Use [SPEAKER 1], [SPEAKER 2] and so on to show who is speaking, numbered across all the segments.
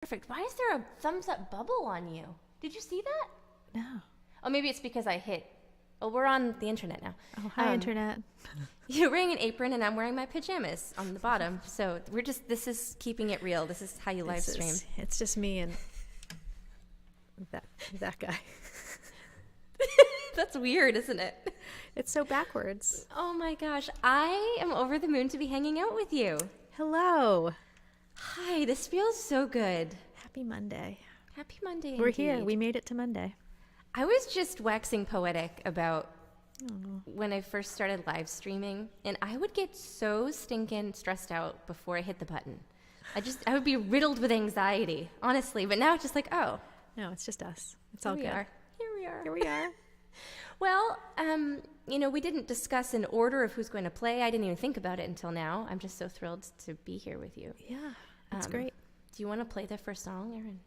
[SPEAKER 1] Perfect. Why is there a thumbs up bubble on you? Did you see that?
[SPEAKER 2] No.
[SPEAKER 1] Oh, maybe it's because I hit. Oh, we're on the internet now.
[SPEAKER 2] Oh, hi, Internet.
[SPEAKER 1] You're wearing an apron and I'm wearing my pajamas on the bottom. So this is keeping it real. This is how you live stream.
[SPEAKER 2] It's just me and that guy.
[SPEAKER 1] That's weird, isn't it?
[SPEAKER 2] It's so backwards.
[SPEAKER 1] Oh my gosh. I am over the moon to be hanging out with you.
[SPEAKER 2] Hello.
[SPEAKER 1] Hi, this feels so good.
[SPEAKER 2] Happy Monday.
[SPEAKER 1] Happy Monday.
[SPEAKER 2] We're
[SPEAKER 1] indeed.
[SPEAKER 2] here. We made it to Monday.
[SPEAKER 1] I was just waxing poetic about when I first started live streaming, and I would get so stinking stressed out before I hit the button. I would be riddled with anxiety, honestly. But now it's just like, oh.
[SPEAKER 2] No, it's just us. It's all good.
[SPEAKER 1] Here we are.
[SPEAKER 2] Here.
[SPEAKER 1] Well, we didn't discuss an order of who's going to play. I didn't even think about it until now. I'm just so thrilled to be here with you.
[SPEAKER 2] Yeah, that's great.
[SPEAKER 1] Do you want to play the first song, Erin?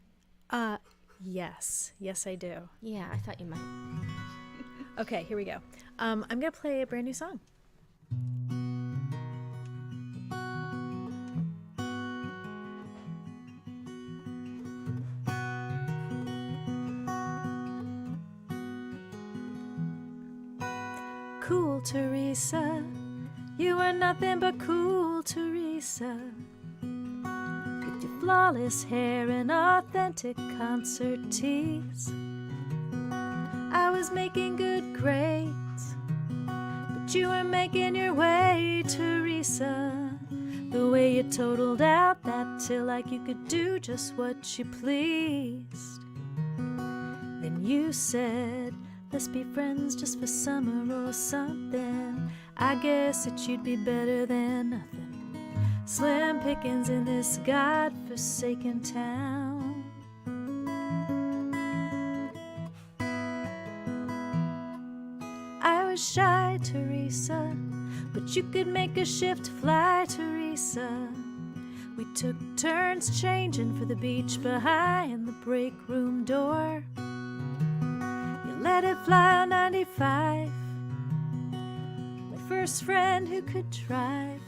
[SPEAKER 2] Yes. Yes, I do.
[SPEAKER 1] Yeah, I thought you might.
[SPEAKER 2] Okay, here we go. I'm going to play a brand new song. Cool Teresa, you are nothing but cool Teresa. With your flawless hair and authentic concert tees. I was making good grades, but you were making your way, Teresa. The way you totaled out that till like you could do just what you pleased. Then you said, let's be friends just for summer or something. I guess that you'd be better than nothing. Slim pickings in this God-forsaken town. I was shy, Teresa, but you could make a shift fly, Teresa. We took turns changing for the beach behind the break room door. Let it fly on 95. My first friend who could drive.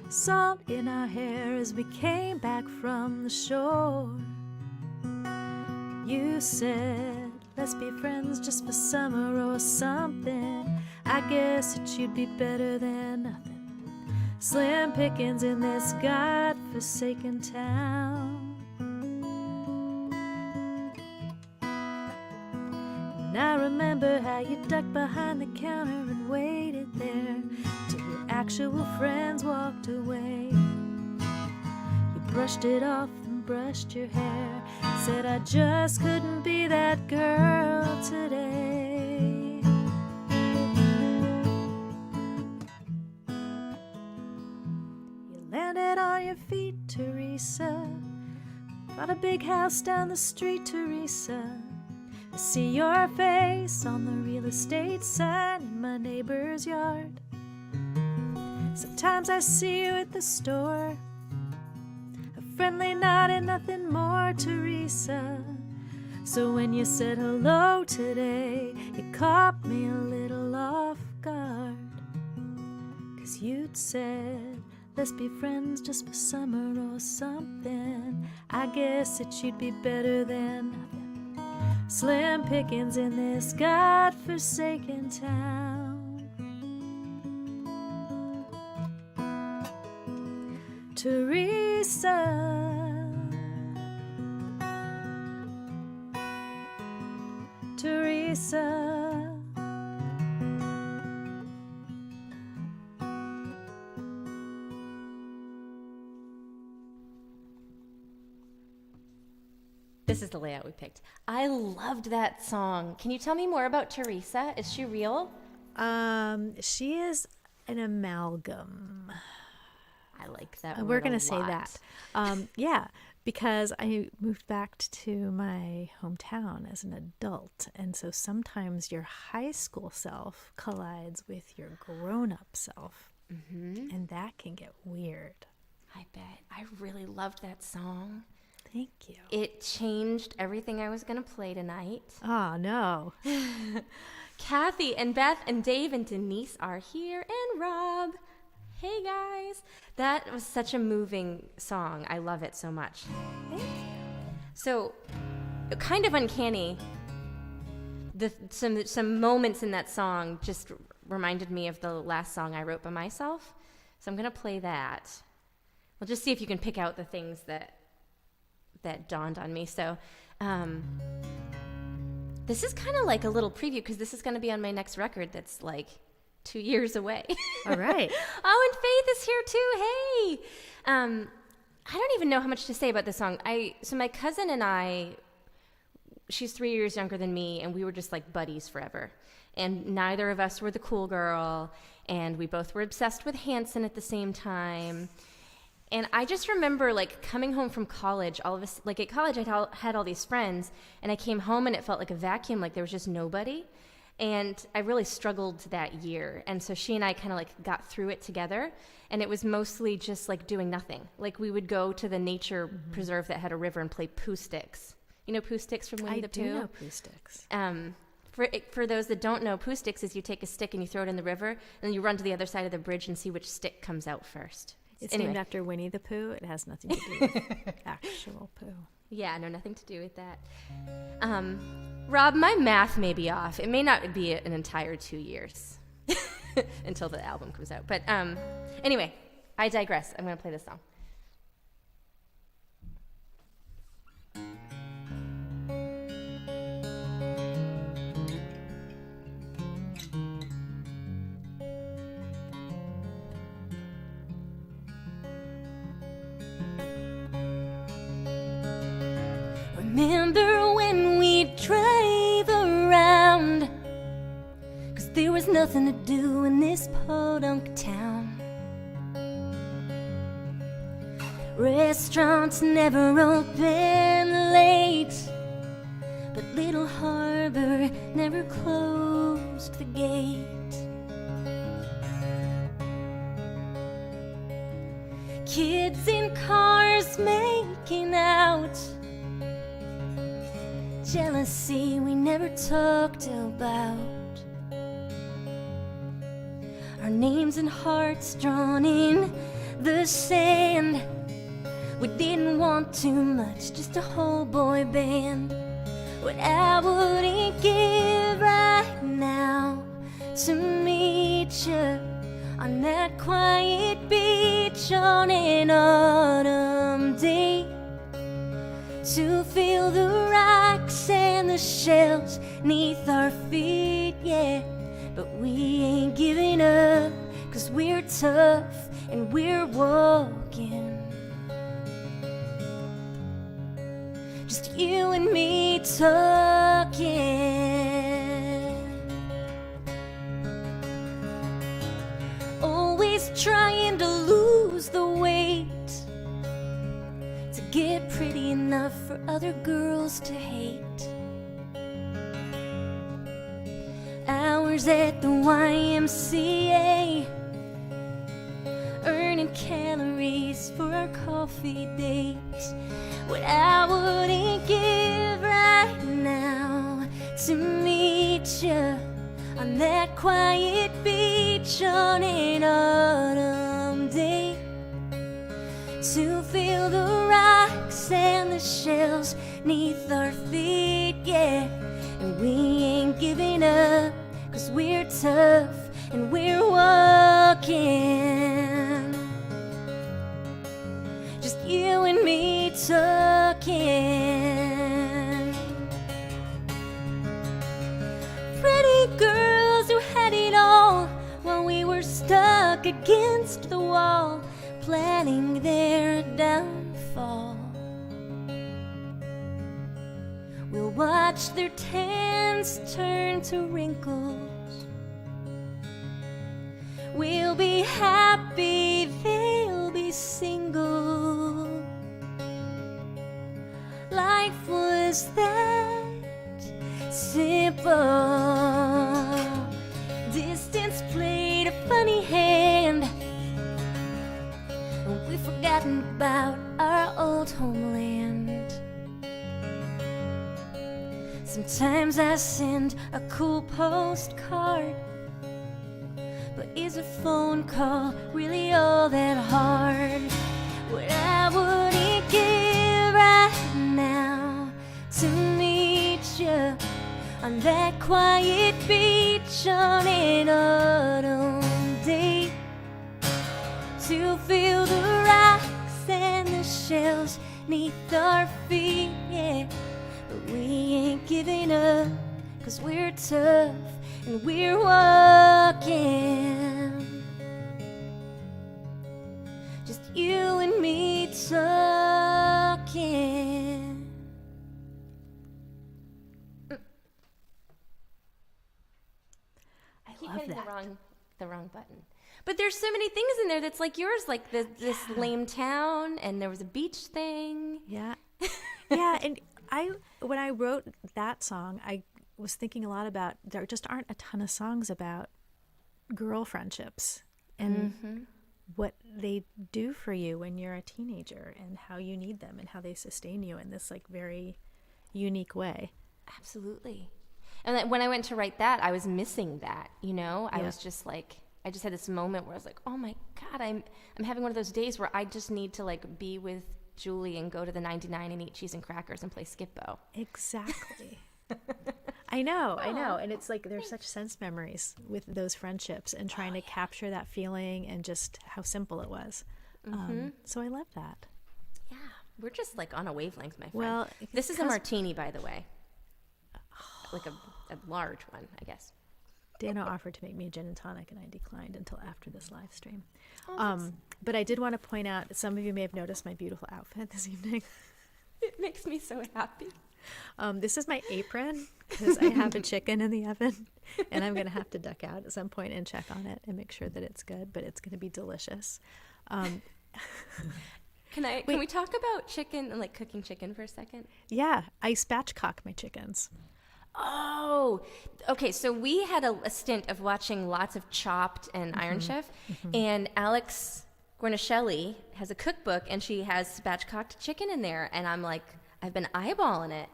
[SPEAKER 2] Salt in our hair as we came back from the shore. You said, let's be friends just for summer or something. I guess that you'd be better than nothing. Slim pickings in this God-forsaken town. I remember how you ducked behind the counter and waited there till your actual friends walked away. You brushed it off and brushed your hair, said I just couldn't be that girl today. You landed on your feet, Teresa. Bought a big house down the street, Teresa. I see your face on the real estate sign in my neighbor's yard. Sometimes I see you at the store, a friendly nod and nothing more, Teresa. So when you said hello today, it caught me a little off guard. 'Cause you'd said, let's be friends just for summer or something. I guess that you'd be better than nothing. Slim pickings in this God-forsaken town. Teresa, Teresa.
[SPEAKER 1] This is the layout we picked. I loved that song. Can you tell me more about Teresa? Is she real?
[SPEAKER 2] She is an amalgam.
[SPEAKER 1] I like that.
[SPEAKER 2] We're going to say that. Yeah, because I moved back to my hometown as an adult. And so sometimes your high school self collides with your grown-up self. Mm-hmm. And that can get weird.
[SPEAKER 1] I bet. I really loved that song.
[SPEAKER 2] Thank you.
[SPEAKER 1] It changed everything I was going to play tonight.
[SPEAKER 2] Oh, no.
[SPEAKER 1] Kathy and Beth and Dave and Denise are here, and Rob. Hey guys. That was such a moving song. I love it so much.
[SPEAKER 2] Thank you.
[SPEAKER 1] So, kind of uncanny. Some moments in that song just reminded me of the last song I wrote by myself. So I'm going to play that. We'll just see if you can pick out the things that dawned on me. So, this is kind of like a little preview because this is going to be on my next record that's like 2 years away.
[SPEAKER 2] All right.
[SPEAKER 1] Oh, and Faith is here too. Hey. I don't even know how much to say about this song. So my cousin and I, she's 3 years younger than me, and we were just like buddies forever. And neither of us were the cool girl, and we both were obsessed with Hanson at the same time. And I just remember like coming home from college, all of us, like at college I had all these friends, and I came home and it felt like a vacuum, like there was just nobody. And I really struggled that year. And so she and I kind of like got through it together. And it was mostly just like doing nothing. Like we would go to the nature preserve that had a river and play poo sticks. You know poo sticks from Winnie the Pooh?
[SPEAKER 2] I do know poo sticks.
[SPEAKER 1] For those that don't know, poo sticks is you take a stick and you throw it in the river, and then you run to the other side of the bridge and see which stick comes out first.
[SPEAKER 2] It's named after Winnie the Pooh. It has nothing to do with actual poo.
[SPEAKER 1] Yeah, no, nothing to do with that. Rob, my math may be off. It may not be an entire 2 years until the album comes out. But anyway, I digress. I'm going to play this song. Remember when we'd drive around, 'cause there was nothing to do in this podunk town. Restaurants never open late, but Little Harbor never closed the gate. Kids in cars making out, jealousy we never talked about. Our names and hearts drawn in the sand. We didn't want too much, just a whole boy band. What I wouldn't give right now to meet you on that quiet beach on an autumn day, to feel the rocks and the shells neath our feet, yeah. But we ain't giving up, 'cause we're tough and we're walking. Just you and me talking. Always trying to lose the weight, to get pretty enough for other girls to hate. Hours at the YMCA, earning calories for our coffee dates. What I wouldn't give right now to meet you on that quiet beach on an autumn day, to feel the rocks and the shells neath our feet, yeah. And we ain't giving up, 'cause we're tough and we're walking. Just you and me talking. Pretty girls who had it all while we were stuck against the wall, planning their downfall. We'll watch their tans turn to wrinkles. We'll be happy, they'll be single. Life was that simple. Distance played a funny hand, and we've forgotten about our old homeland. Sometimes I send a cool postcard, but is it phone call really all that hard? What I wouldn't give right now to meet you on that quiet beach on an autumn day, to feel the rocks and the shells neath our feet, yeah. But we ain't giving up, 'cause we're tough and we're walking. Just you and me talking.
[SPEAKER 2] I
[SPEAKER 1] Keep
[SPEAKER 2] love
[SPEAKER 1] hitting
[SPEAKER 2] that.
[SPEAKER 1] the wrong button. But there's so many things in there that's like yours, like this lame town, and there was a beach thing.
[SPEAKER 2] Yeah. Yeah, and when I wrote that song, I was thinking a lot about, there just aren't a ton of songs about girl friendships and what they do for you when you're a teenager and how you need them and how they sustain you in this like very unique way.
[SPEAKER 1] Absolutely. And then when I went to write that, I was missing that, you know? I
[SPEAKER 2] Yeah.
[SPEAKER 1] was just like, I just had this moment where I was like, oh my God, I'm having one of those days where I just need to like be with Julie and go to the 99 and eat cheese and crackers and play Skip-Bo.
[SPEAKER 2] Exactly. I know. And it's like there's such sense memories with those friendships and trying to capture that feeling and just how simple it was. So I love that.
[SPEAKER 1] Yeah, we're just like on a wavelength, my friend.
[SPEAKER 2] Well,
[SPEAKER 1] this is a
[SPEAKER 2] because-
[SPEAKER 1] martini, by the way. Like a large one, I guess.
[SPEAKER 2] Dano offered to make me a gin and tonic, and I declined until after this live stream.
[SPEAKER 1] Oh,
[SPEAKER 2] But I did want to point out, some of you may have noticed my beautiful outfit this evening.
[SPEAKER 1] it makes me so happy.
[SPEAKER 2] This is my apron because I have a chicken in the oven, and I'm going to have to duck out at some point and check on it and make sure that it's good, but it's going to be delicious.
[SPEAKER 1] Can we talk about chicken and like cooking chicken for a second?
[SPEAKER 2] Yeah, I spatchcock my chickens.
[SPEAKER 1] Oh, okay. So we had a stint of watching lots of Chopped and Iron Chef, and Alex Guarnaschelli has a cookbook, and she has spatchcocked chicken in there, and I'm like, I've been eyeballing it.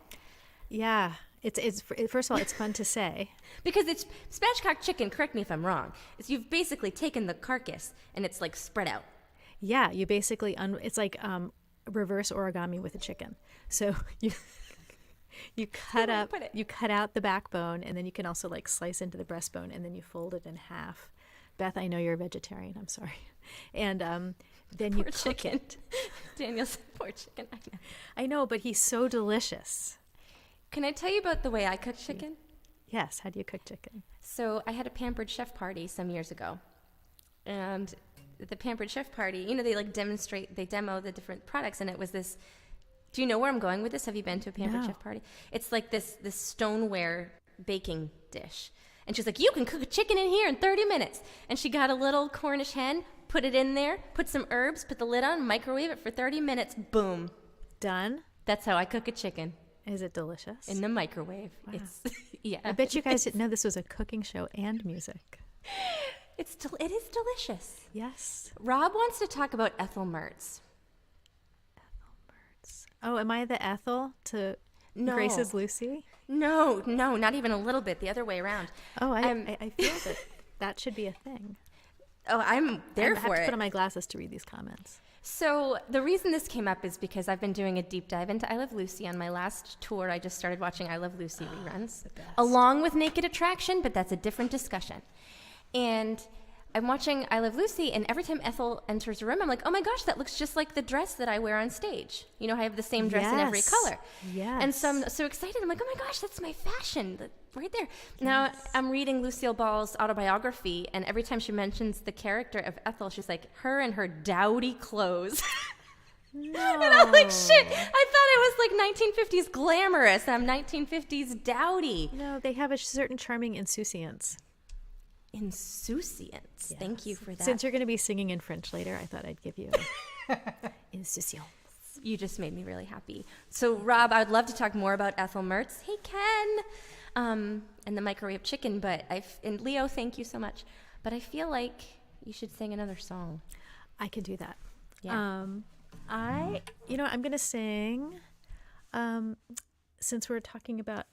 [SPEAKER 2] Yeah, it's first of all, it's fun to say.
[SPEAKER 1] Because it's spatchcocked chicken, correct me if I'm wrong, is you've basically taken the carcass and it's like spread out.
[SPEAKER 2] Yeah, you basically it's like reverse origami with a chicken. So you cut out the backbone, and then you can also like slice into the breastbone, and then you fold it in half. Beth, I know you're a vegetarian. I'm sorry. And then you cook it.
[SPEAKER 1] Daniel said poor chicken.
[SPEAKER 2] I know, but he's so delicious.
[SPEAKER 1] Can I tell you about the way I cook chicken?
[SPEAKER 2] Yes. How do you cook chicken?
[SPEAKER 1] So I had a Pampered Chef party some years ago, and at the Pampered Chef party, you know, they demo the different products, and it was this. Do you know where I'm going with this? Have you been to a Pampered Chef party? It's like this stoneware baking dish. And she's like, you can cook a chicken in here in 30 minutes. And she got a little Cornish hen, put it in there, put some herbs, put the lid on, microwave it for 30 minutes. Boom.
[SPEAKER 2] Done.
[SPEAKER 1] That's how I cook a chicken.
[SPEAKER 2] Is it delicious?
[SPEAKER 1] In the microwave.
[SPEAKER 2] Wow.
[SPEAKER 1] It's yeah.
[SPEAKER 2] I bet you guys didn't know this was a cooking show and music.
[SPEAKER 1] It is delicious.
[SPEAKER 2] Yes.
[SPEAKER 1] Rob wants to talk about Ethel Mertz.
[SPEAKER 2] Oh, am I the Ethel to
[SPEAKER 1] No.
[SPEAKER 2] Grace's Lucy?
[SPEAKER 1] No, not even a little bit. The other way around.
[SPEAKER 2] Oh, I feel that should be a thing.
[SPEAKER 1] Oh, I'm there
[SPEAKER 2] I have
[SPEAKER 1] for
[SPEAKER 2] to
[SPEAKER 1] it.
[SPEAKER 2] put on my glasses to read these comments.
[SPEAKER 1] So the reason this came up is because I've been doing a deep dive into I Love Lucy. On my last tour, I just started watching I Love Lucy reruns, along with Naked Attraction, but that's a different discussion. And I'm watching I Love Lucy, and every time Ethel enters a room, I'm like, oh my gosh, that looks just like the dress that I wear on stage. You know, I have the same dress in every
[SPEAKER 2] Yes.
[SPEAKER 1] color.
[SPEAKER 2] Yes.
[SPEAKER 1] And so I'm so excited. I'm like, oh my gosh, that's my fashion, right there. Now, I'm reading Lucille Ball's autobiography, and every time she mentions the character of Ethel, she's like, her and her dowdy clothes.
[SPEAKER 2] No.
[SPEAKER 1] And I'm like, shit, I thought it was like 1950s glamorous. I'm 1950s dowdy.
[SPEAKER 2] No, they have a certain charming insouciance.
[SPEAKER 1] Insouciance.
[SPEAKER 2] Yes.
[SPEAKER 1] Thank you for that.
[SPEAKER 2] Since you're going to be singing in French later, I thought I'd give you insouciance.
[SPEAKER 1] You just made me really happy. So, Rob, I would love to talk more about Ethel Mertz. Hey, Ken. And the microwave chicken. And Leo, thank you so much. But I feel like you should sing another song.
[SPEAKER 2] I can do that.
[SPEAKER 1] Yeah.
[SPEAKER 2] I'm going to sing, since we're talking about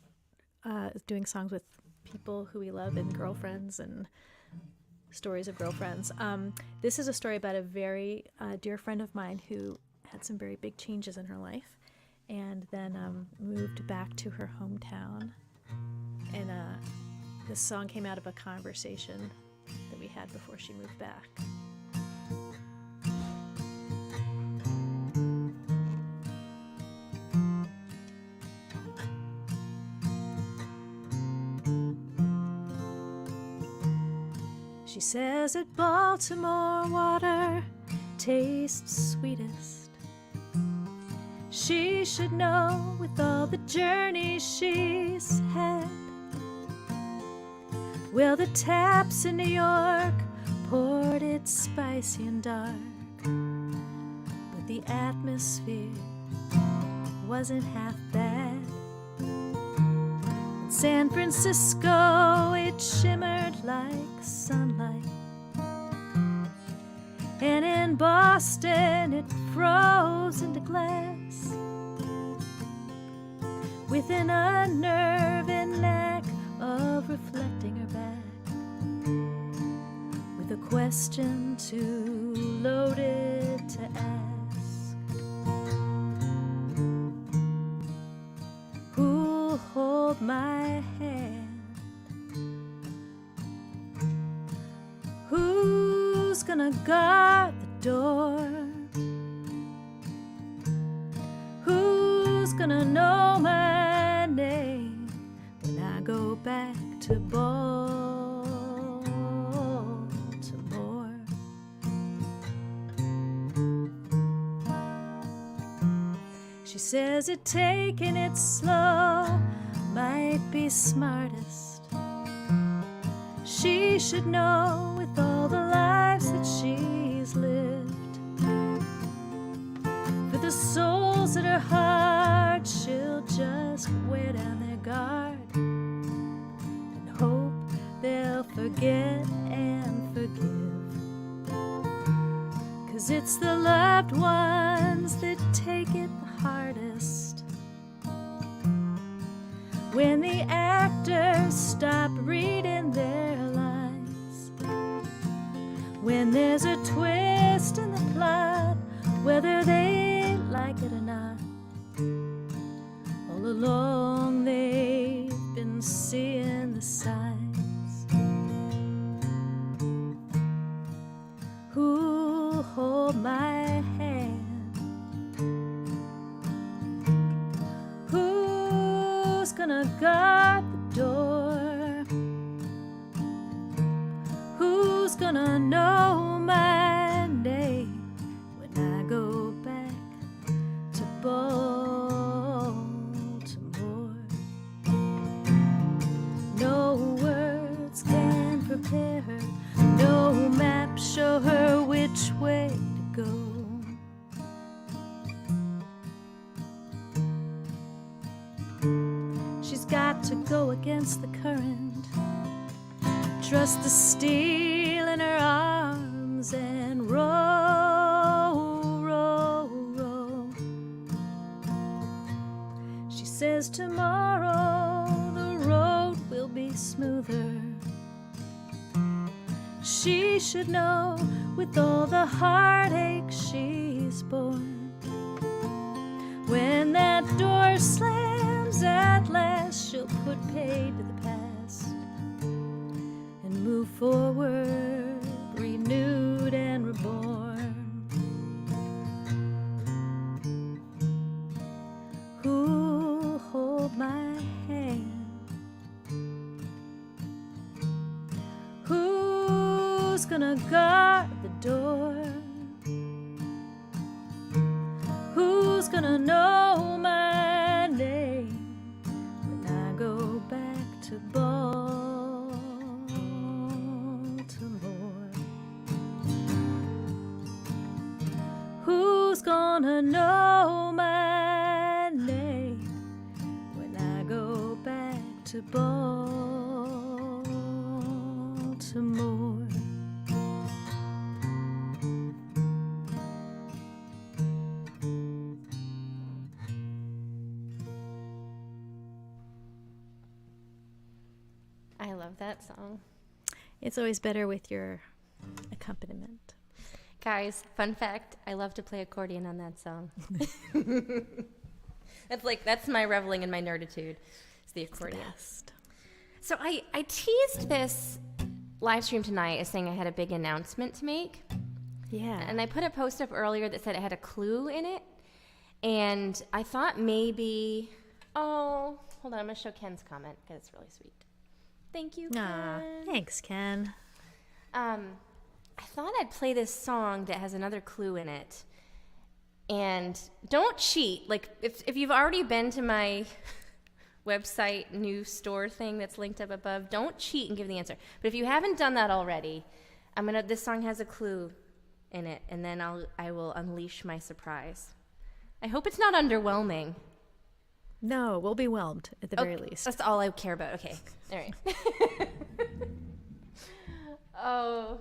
[SPEAKER 2] doing songs with people who we love and girlfriends and stories of girlfriends. This is a story about a very dear friend of mine who had some very big changes in her life and then moved back to her hometown. And this song came out of a conversation that we had before she moved back. She says that Baltimore water tastes sweetest. She should know with all the journeys she's had. Well, the taps in New York poured it spicy and dark, but the atmosphere wasn't half bad. In San Francisco, it shimmered like sunlight, and in Boston, it froze into glass, with an unnerving knack of reflecting her back, with a question too loaded to ask. Who'll hold my hand? Who's gonna guard the door? Who's gonna know my name when I go back to Baltimore? She says that taking it slow might be smartest. She should know with all the lives that she's lived. For the souls at her heart, she'll just wear down their guard and hope they'll forget and forgive. 'Cause it's the loved ones that take it the hardest. When the actors stop reading their lines, when there's a twist in the plot, whether they like it or not, all along they've been seeing the signs. Who'll hold my hand? Who's gonna guard the door? Who's gonna know my name when I go back to Baltimore? No words can prepare her, no map show her which way to go. She's got to go against the current, trust the steel in her arms and row, row, row. She says tomorrow the road will be smoother. She should know with all the heartache she's borne. When that door slams at last, she'll put paid to the past and move forward, renewed and reborn. Who'll hold my hand? Who's gonna guard the door? Who's gonna know my name when I go back to Baltimore? Who's gonna know my name when I go back to Baltimore?
[SPEAKER 1] I love that song.
[SPEAKER 2] It's always better with your accompaniment.
[SPEAKER 1] Guys, fun fact, I love to play accordion on that song. That's my reveling in my nerditude. It's the accordion.
[SPEAKER 2] It's the best.
[SPEAKER 1] So I teased this live stream tonight as saying I had a big announcement to make.
[SPEAKER 2] Yeah.
[SPEAKER 1] And I put a post up earlier that said it had a clue in it. And I thought maybe, hold on, I'm going to show Ken's comment because it's really sweet. Thank you, Ken.
[SPEAKER 2] Aw, thanks, Ken.
[SPEAKER 1] I thought I'd play this song that has another clue in it. And don't cheat. Like, if you've already been to my website new store thing that's linked up above, don't cheat and give the answer. But if you haven't done that already, this song has a clue in it, and then I will unleash my surprise. I hope it's not underwhelming.
[SPEAKER 2] No, we'll be whelmed at the very least.
[SPEAKER 1] That's all I care about. Okay. All right. Oh,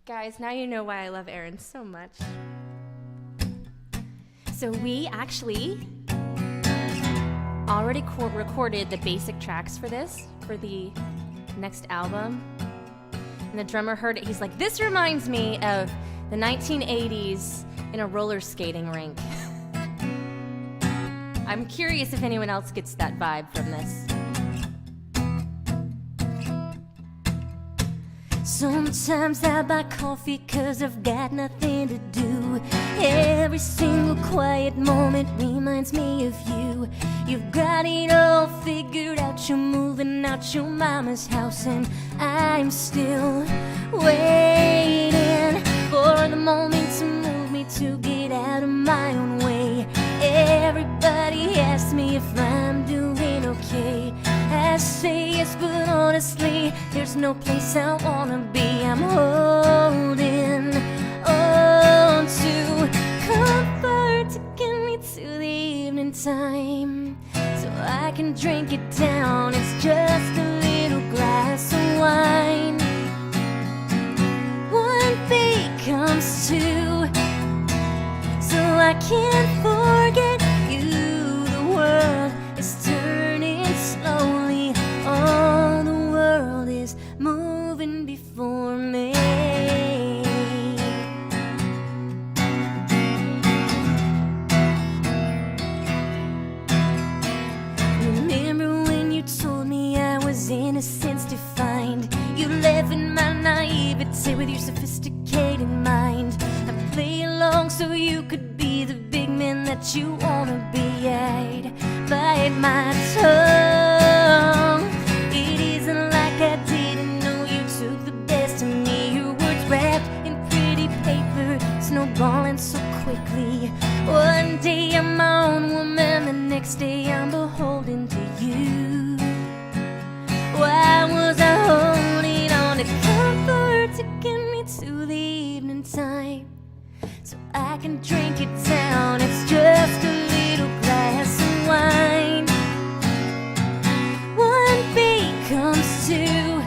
[SPEAKER 1] guys, now you know why I love Erin so much. So we actually already recorded the basic tracks for the next album. And the drummer heard it. He's like, this reminds me of the 1980s in a roller skating rink. I'm curious if anyone else gets that vibe from this. Sometimes I buy coffee 'cause I've got nothing to do. Every single quiet moment reminds me of you. You've got it all figured out. You're moving out your mama's house, and I'm still waiting for the moment to move me, to get out of my own way. Everybody asks me if I'm doing okay. I say yes, but honestly, there's no place I wanna be. I'm holding on to comfort to get me to the evening time, so I can drink it down. It's just a little glass of wine. One becomes two, so I can't forget you. The world is turning slowly. All the world is moving before me. Remember when you told me I was innocence defined? You left in my naivety with your sophisticated mind. I play along so you could be the big man that you wanna be. I'd bite my tongue. It isn't like I didn't know you took the best of me. Your words wrapped in pretty paper, snowballing so quickly. One day I'm my own woman, the next day I'm beholden to you. Why was I holding on to comfort to get me to the evening time, so I can drink it down? It's just a little glass of wine. One becomes two,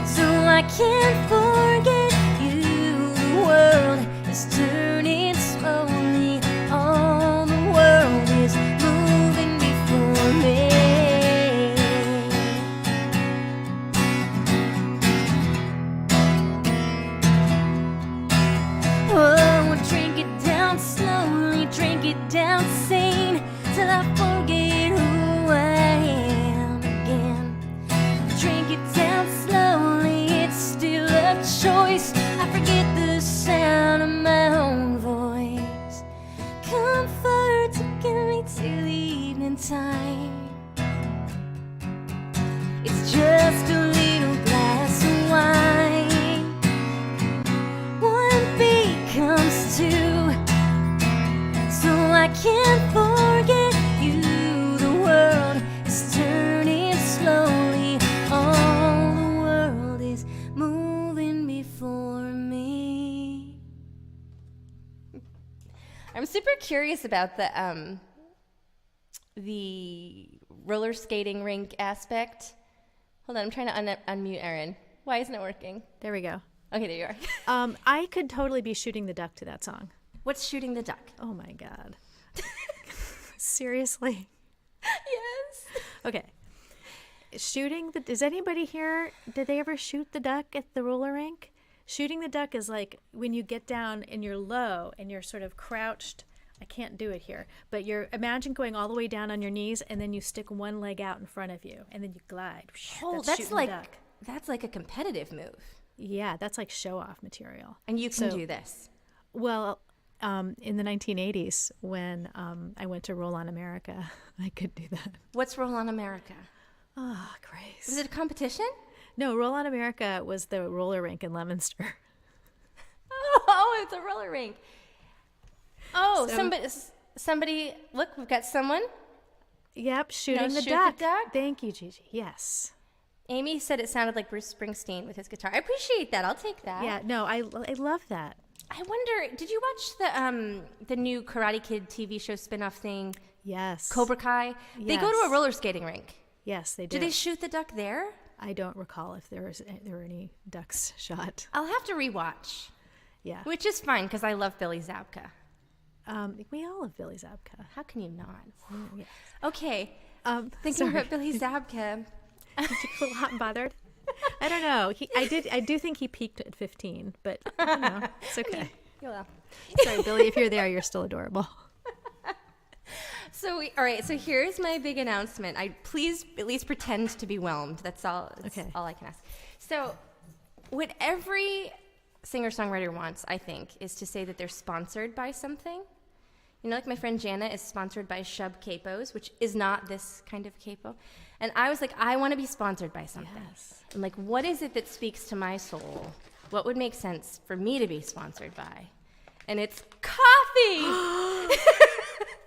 [SPEAKER 1] so I can't forget you. The world is turning slowly. All the world is moving before me. Oh, drink it down slowly, drink it down sane, till I forget who I am again. Drink it down slowly, it's still a choice. I forget the sound of my own voice. Comfort to get me to the evening time. It's just a little glass of wine. One becomes two, so I can't forget you. The world is turning slowly. All the world is moving before me. I'm super curious about the roller skating rink aspect. Hold on, I'm trying to unmute Erin. Why isn't it working?
[SPEAKER 2] There we go.
[SPEAKER 1] Okay, there you are.
[SPEAKER 2] I could totally be shooting the duck to that song.
[SPEAKER 1] What's shooting the duck?
[SPEAKER 2] Oh my God. Seriously?
[SPEAKER 1] Yes.
[SPEAKER 2] Okay. Does anybody here, did they ever shoot the duck at the roller rink? Shooting the duck is like when you get down and you're low and you're sort of crouched. I can't do it here, but imagine going all the way down on your knees and then you stick one leg out in front of you and then you glide.
[SPEAKER 1] Oh, that's like a competitive move.
[SPEAKER 2] Yeah, that's like show off material.
[SPEAKER 1] And you can do this.
[SPEAKER 2] Well, in the 1980s when I went to Roll on America, I could do that.
[SPEAKER 1] What's Roll on America?
[SPEAKER 2] Oh, Grace.
[SPEAKER 1] Was it a competition?
[SPEAKER 2] No, Roll on America was the roller rink in Leominster.
[SPEAKER 1] Oh, it's a roller rink. Oh, somebody, look, we've got someone.
[SPEAKER 2] Yep, shooting the
[SPEAKER 1] shoot
[SPEAKER 2] duck.
[SPEAKER 1] the duck.
[SPEAKER 2] Thank you, Gigi. Yes.
[SPEAKER 1] Amy said it sounded like Bruce Springsteen with his guitar. I appreciate that. I'll take that.
[SPEAKER 2] Yeah, no, I love that.
[SPEAKER 1] I wonder, did you watch the new Karate Kid TV show spinoff thing?
[SPEAKER 2] Yes.
[SPEAKER 1] Cobra Kai?
[SPEAKER 2] Yes.
[SPEAKER 1] They go to a roller skating rink.
[SPEAKER 2] Yes, they do.
[SPEAKER 1] Do they shoot the duck there?
[SPEAKER 2] I don't recall if there were any ducks shot.
[SPEAKER 1] I'll have to rewatch.
[SPEAKER 2] Yeah.
[SPEAKER 1] Which is fine because I love Billy Zabka.
[SPEAKER 2] We all love Billy Zabka.
[SPEAKER 1] How can you not?
[SPEAKER 2] Yes.
[SPEAKER 1] Okay. Thinking about Billy Zabka.
[SPEAKER 2] Did you feel hot and bothered? I don't know. I do think he peaked at 15, but I don't know. It's okay.
[SPEAKER 1] Well.
[SPEAKER 2] Sorry, Billy, if you're there, you're still adorable.
[SPEAKER 1] All right. So here's my big announcement. Please at least pretend to be whelmed. That's all.
[SPEAKER 2] Okay.
[SPEAKER 1] All I can ask. So, what every singer-songwriter wants, I think, is to say that they're sponsored by something. You know, like my friend Jana is sponsored by Shub Capos, which is not this kind of capo. And I was like, I want to be sponsored by something.
[SPEAKER 2] Yes.
[SPEAKER 1] I'm like, what is it that speaks to my soul? What would make sense for me to be sponsored by? And it's coffee!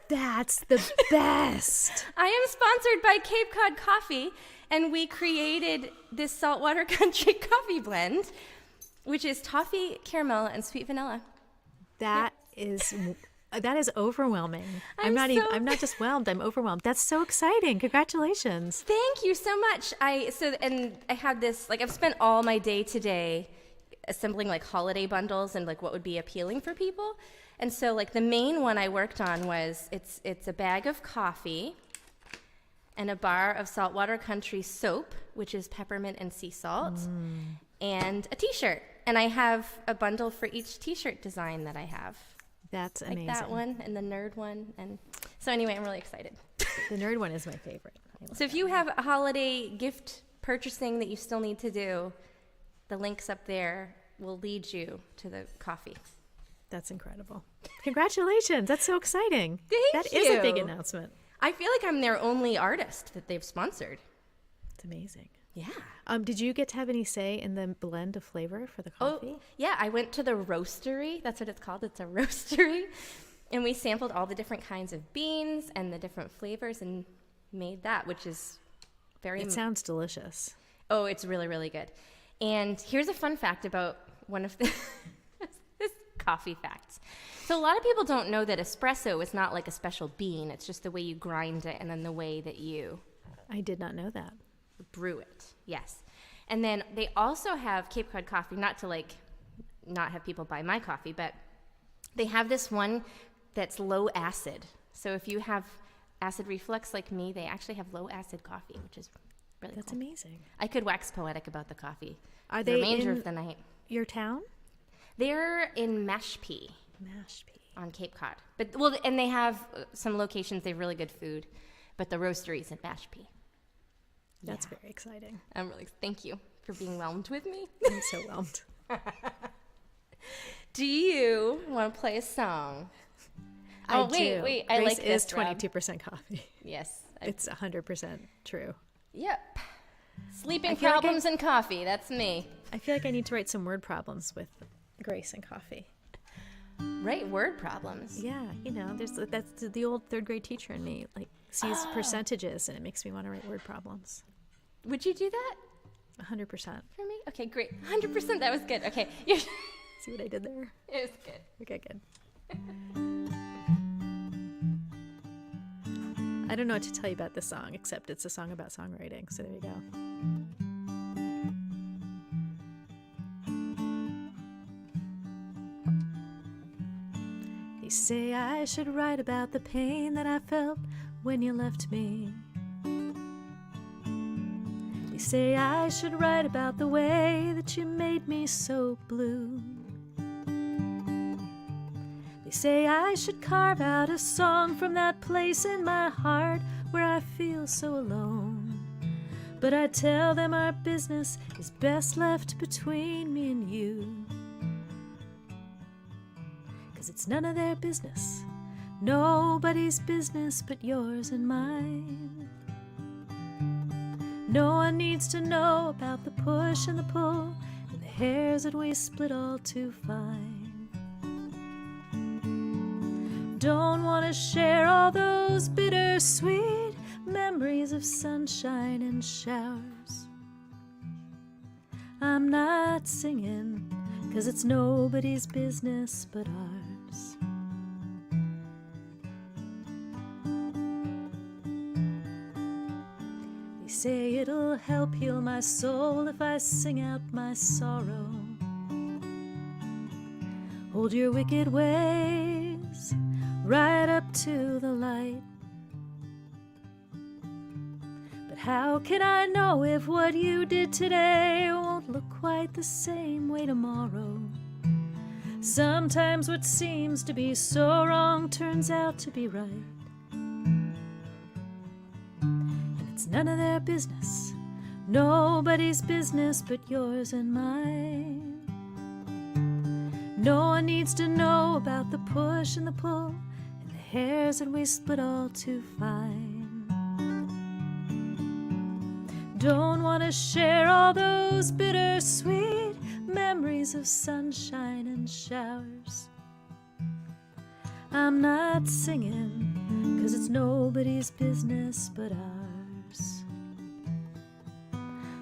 [SPEAKER 2] That's the best.
[SPEAKER 1] I am sponsored by Cape Cod Coffee, and we created this saltwater country coffee blend, which is toffee, caramel, and sweet vanilla.
[SPEAKER 2] That is overwhelming. I'm not just whelmed. I'm overwhelmed. That's so exciting. Congratulations.
[SPEAKER 1] Thank you so much. I had this, like, I've spent all my day today assembling like holiday bundles and like what would be appealing for people. And so like the main one I worked on was it's a bag of coffee and a bar of saltwater country soap, which is peppermint and sea salt, and a t-shirt. And I have a bundle for each t-shirt design that I have.
[SPEAKER 2] That's amazing.
[SPEAKER 1] Like that one and the nerd one. And so anyway, I'm really excited.
[SPEAKER 2] The nerd one is my favorite.
[SPEAKER 1] So if you have a holiday gift purchasing that you still need to do, the links up there will lead you to the coffee.
[SPEAKER 2] That's incredible. Congratulations. That's so exciting.
[SPEAKER 1] Thank you.
[SPEAKER 2] That is a big announcement.
[SPEAKER 1] I feel like I'm their only artist that they've sponsored.
[SPEAKER 2] It's amazing.
[SPEAKER 1] Yeah.
[SPEAKER 2] Did you get to have any say in the blend of flavor for the coffee?
[SPEAKER 1] Oh, yeah. I went to the roastery. That's what it's called. It's a roastery. And we sampled all the different kinds of beans and the different flavors and made that, which is
[SPEAKER 2] It sounds delicious.
[SPEAKER 1] Oh, it's really, really good. And here's a fun fact about one of the this coffee facts. So a lot of people don't know that espresso is not like a special bean. It's just the way you grind it and then the way that you
[SPEAKER 2] I did not know that.
[SPEAKER 1] brew it. Yes. And then they also have Cape Cod coffee, not to like not have people buy my coffee, but they have this one that's low acid. So if you have acid reflux like me, they actually have low acid coffee, which is really
[SPEAKER 2] That's
[SPEAKER 1] cool.
[SPEAKER 2] amazing.
[SPEAKER 1] I could wax poetic about the coffee.
[SPEAKER 2] Are
[SPEAKER 1] the
[SPEAKER 2] they
[SPEAKER 1] remainder
[SPEAKER 2] in
[SPEAKER 1] of the night.
[SPEAKER 2] Your town?
[SPEAKER 1] They're in Mashpee on Cape Cod. And they have some locations, they have really good food, but the roastery's in Mashpee.
[SPEAKER 2] That's very exciting.
[SPEAKER 1] Thank you for being whelmed with me.
[SPEAKER 2] I'm so whelmed.
[SPEAKER 1] Do you want to play a song?
[SPEAKER 2] I
[SPEAKER 1] wait,
[SPEAKER 2] do.
[SPEAKER 1] I
[SPEAKER 2] Grace
[SPEAKER 1] like this,
[SPEAKER 2] is 22% coffee.
[SPEAKER 1] Yes.
[SPEAKER 2] It's 100% true.
[SPEAKER 1] Yep. Sleeping
[SPEAKER 2] I feel like
[SPEAKER 1] problems and coffee. That's me.
[SPEAKER 2] I feel like I need to write some word problems with Grace and coffee.
[SPEAKER 1] Right, word problems.
[SPEAKER 2] Yeah, that's the old third grade teacher in me, like sees percentages and it makes me want to write word problems.
[SPEAKER 1] Would you do that
[SPEAKER 2] 100%.
[SPEAKER 1] for me? Okay, great. 100%. That was good. Okay.
[SPEAKER 2] See what I did there?
[SPEAKER 1] It was good.
[SPEAKER 2] Okay, good. I don't know what to tell you about this song, except it's a song about songwriting, so there you go. They say I should write about the pain that I felt when you left me. They say I should write about the way that you made me so blue. They say I should carve out a song from that place in my heart where I feel so alone. But I tell them our business is best left between me and you. 'Cause it's none of their business, nobody's business but yours and mine. No one needs to know about the push and the pull and the hairs that we split all too fine. Don't want to share all those bittersweet memories of sunshine and showers. I'm not singing 'cause it's nobody's business but ours. They say it'll help heal my soul if I sing out my sorrow. Hold your wicked ways right up to the light. But how can I know if what you did today won't look quite the same way tomorrow? Sometimes what seems to be so wrong turns out to be right. And it's none of their business, nobody's business but yours and mine. No one needs to know about the push and the pull and the hairs that we split all too fine. Don't want to share all those bittersweet memories of sunshine and showers. I'm not singing 'cause it's nobody's business but ours.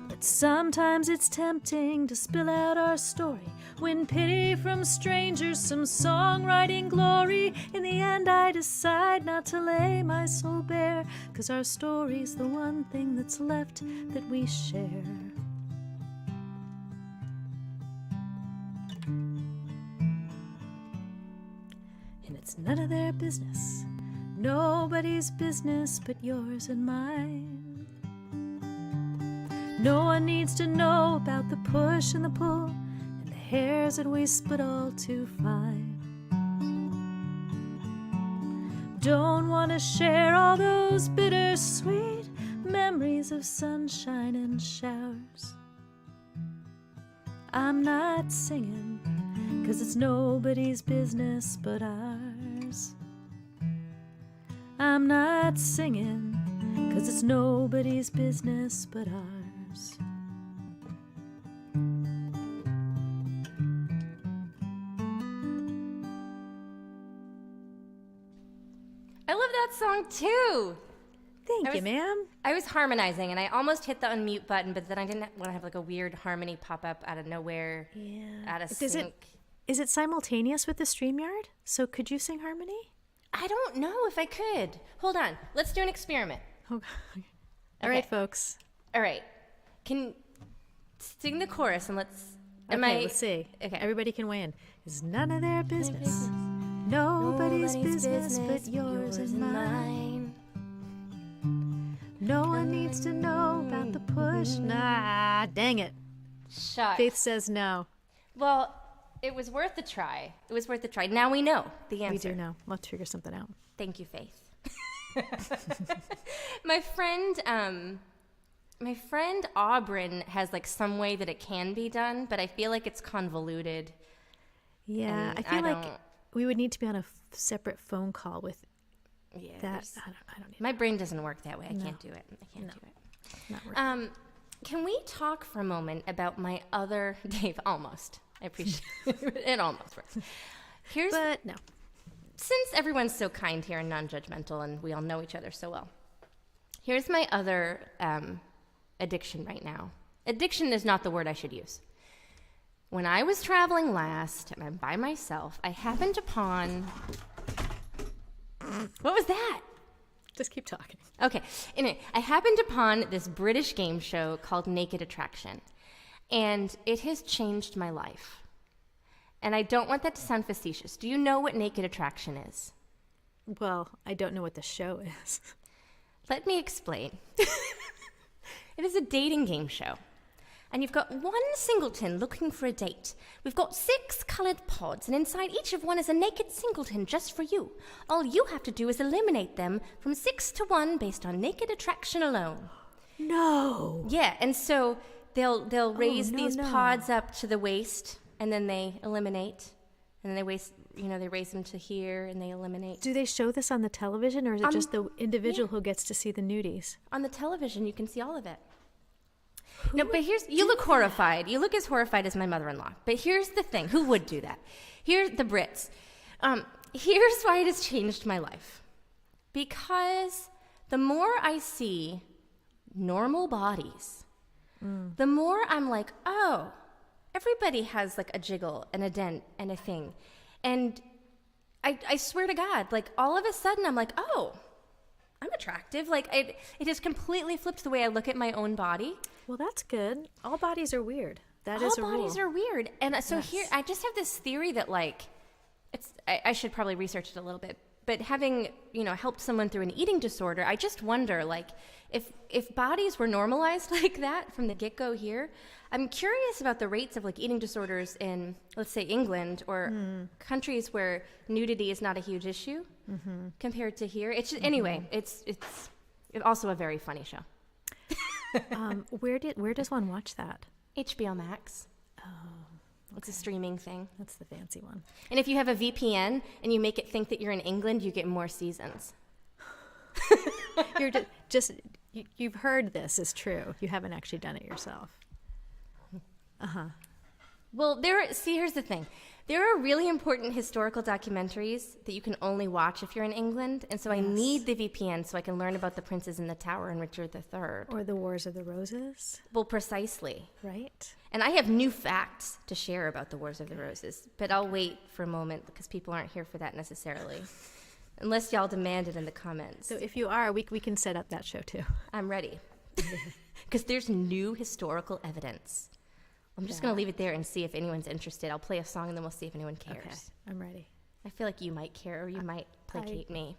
[SPEAKER 2] But sometimes it's tempting to spill out our story, win pity from strangers, some songwriting glory. In the end I decide not to lay my soul bare, 'cause our story's the one thing that's left that we share. And it's none of their business, nobody's business but yours and mine. No one needs to know about the push and the pull and the hairs that we split all too fine. Don't want to share all those bittersweet memories of sunshine and showers. I'm not singing 'cause it's nobody's business but ours. I'm not singing 'cause it's nobody's business but ours.
[SPEAKER 1] I love that song too.
[SPEAKER 2] Thank you, ma'am.
[SPEAKER 1] I was harmonizing and I almost hit the unmute button, but then I didn't want to have like a weird harmony pop up out of nowhere.
[SPEAKER 2] Yeah.
[SPEAKER 1] Out of sync.
[SPEAKER 2] Is it simultaneous with the StreamYard? So could you sing harmony?
[SPEAKER 1] I don't know if I could. Hold on. Let's do an experiment.
[SPEAKER 2] Oh, all right, folks.
[SPEAKER 1] All right. Can sing the chorus and let's.
[SPEAKER 2] Let's see.
[SPEAKER 1] Okay.
[SPEAKER 2] Everybody can weigh in. It's none of their business. Nobody's business but yours and mine. No one needs to know about the push. Nah, dang it.
[SPEAKER 1] Shucks.
[SPEAKER 2] Faith says no.
[SPEAKER 1] Well, it was worth a try. It was worth a try. Now we know the answer.
[SPEAKER 2] We do know. Let's figure something out.
[SPEAKER 1] Thank you, Faith. My friend Aubryn has like some way that it can be done, but I feel like it's convoluted.
[SPEAKER 2] Yeah, I feel like we would need to be on a separate phone call with that. I don't need
[SPEAKER 1] my brain doesn't work that way. I can't do it. I can't do it.
[SPEAKER 2] Not working.
[SPEAKER 1] Can we talk for a moment about my other Dave? Almost. I appreciate it. Almost works.
[SPEAKER 2] But no.
[SPEAKER 1] Since everyone's so kind here and non-judgmental, and we all know each other so well, here's my other addiction right now. Addiction is not the word I should use. When I was traveling last, and I'm by myself, I happened upon... What was that?
[SPEAKER 2] Just keep talking.
[SPEAKER 1] Okay. Anyway, I happened upon this British game show called Naked Attraction, and it has changed my life. And I don't want that to sound facetious. Do you know what Naked Attraction is?
[SPEAKER 2] Well, I don't know what the show is.
[SPEAKER 1] Let me explain. It is a dating game show. And you've got one singleton looking for a date. We've got 6 colored pods, and inside each of one is a naked singleton just for you. All you have to do is eliminate them from 6 to 1 based on naked attraction alone.
[SPEAKER 2] No.
[SPEAKER 1] Yeah, and so they'll raise these pods up to the waist, and then they eliminate, and then they raise them to here, and they eliminate.
[SPEAKER 2] Do they show this on the television, or is it just the individual who gets to see the nudies?
[SPEAKER 1] On the television, you can see all of it. No, but you look horrified. You look as horrified as my mother-in-law. But here's the thing. Who would do that? Here's the Brits. Here's why it has changed my life. Because the more I see normal bodies, the more I'm like, oh, everybody has like a jiggle and a dent and a thing. And I swear to God, like all of a sudden I'm like, oh, I'm attractive. Like it has completely flipped the way I look at my own body.
[SPEAKER 2] Well, that's good. All bodies are weird. That
[SPEAKER 1] All
[SPEAKER 2] is a rule.
[SPEAKER 1] All bodies are weird. And so
[SPEAKER 2] Yes.
[SPEAKER 1] here, I just have this theory that like, I should probably research it a little bit, but having, helped someone through an eating disorder, I just wonder like, if bodies were normalized like that from the get-go here, I'm curious about the rates of like eating disorders in, let's say, England or countries where nudity is not a huge issue compared to here. It's just, anyway, it's also a very funny show.
[SPEAKER 2] Where does one watch that?
[SPEAKER 1] HBO Max.
[SPEAKER 2] Oh, okay.
[SPEAKER 1] It's a streaming thing.
[SPEAKER 2] That's the fancy one.
[SPEAKER 1] And if you have a VPN and you make it think that you're in England, you get more seasons.
[SPEAKER 2] You've heard this is true. You haven't actually done it yourself.
[SPEAKER 1] Well, here's the thing. There are really important historical documentaries that you can only watch if you're in England, and so I need the VPN so I can learn about the princes in the tower and Richard III.
[SPEAKER 2] Or the Wars of the Roses.
[SPEAKER 1] Well, precisely.
[SPEAKER 2] Right.
[SPEAKER 1] And I have new facts to share about the Wars of the Roses, but I'll wait for a moment because people aren't here for that necessarily. Unless y'all demand it in the comments.
[SPEAKER 2] So if you are, we can set up that show too.
[SPEAKER 1] I'm ready. Because there's new historical evidence. I'm just going to leave it there and see if anyone's interested. I'll play a song and then we'll see if anyone cares.
[SPEAKER 2] Okay, I'm ready.
[SPEAKER 1] I feel like you might care or you might placate me.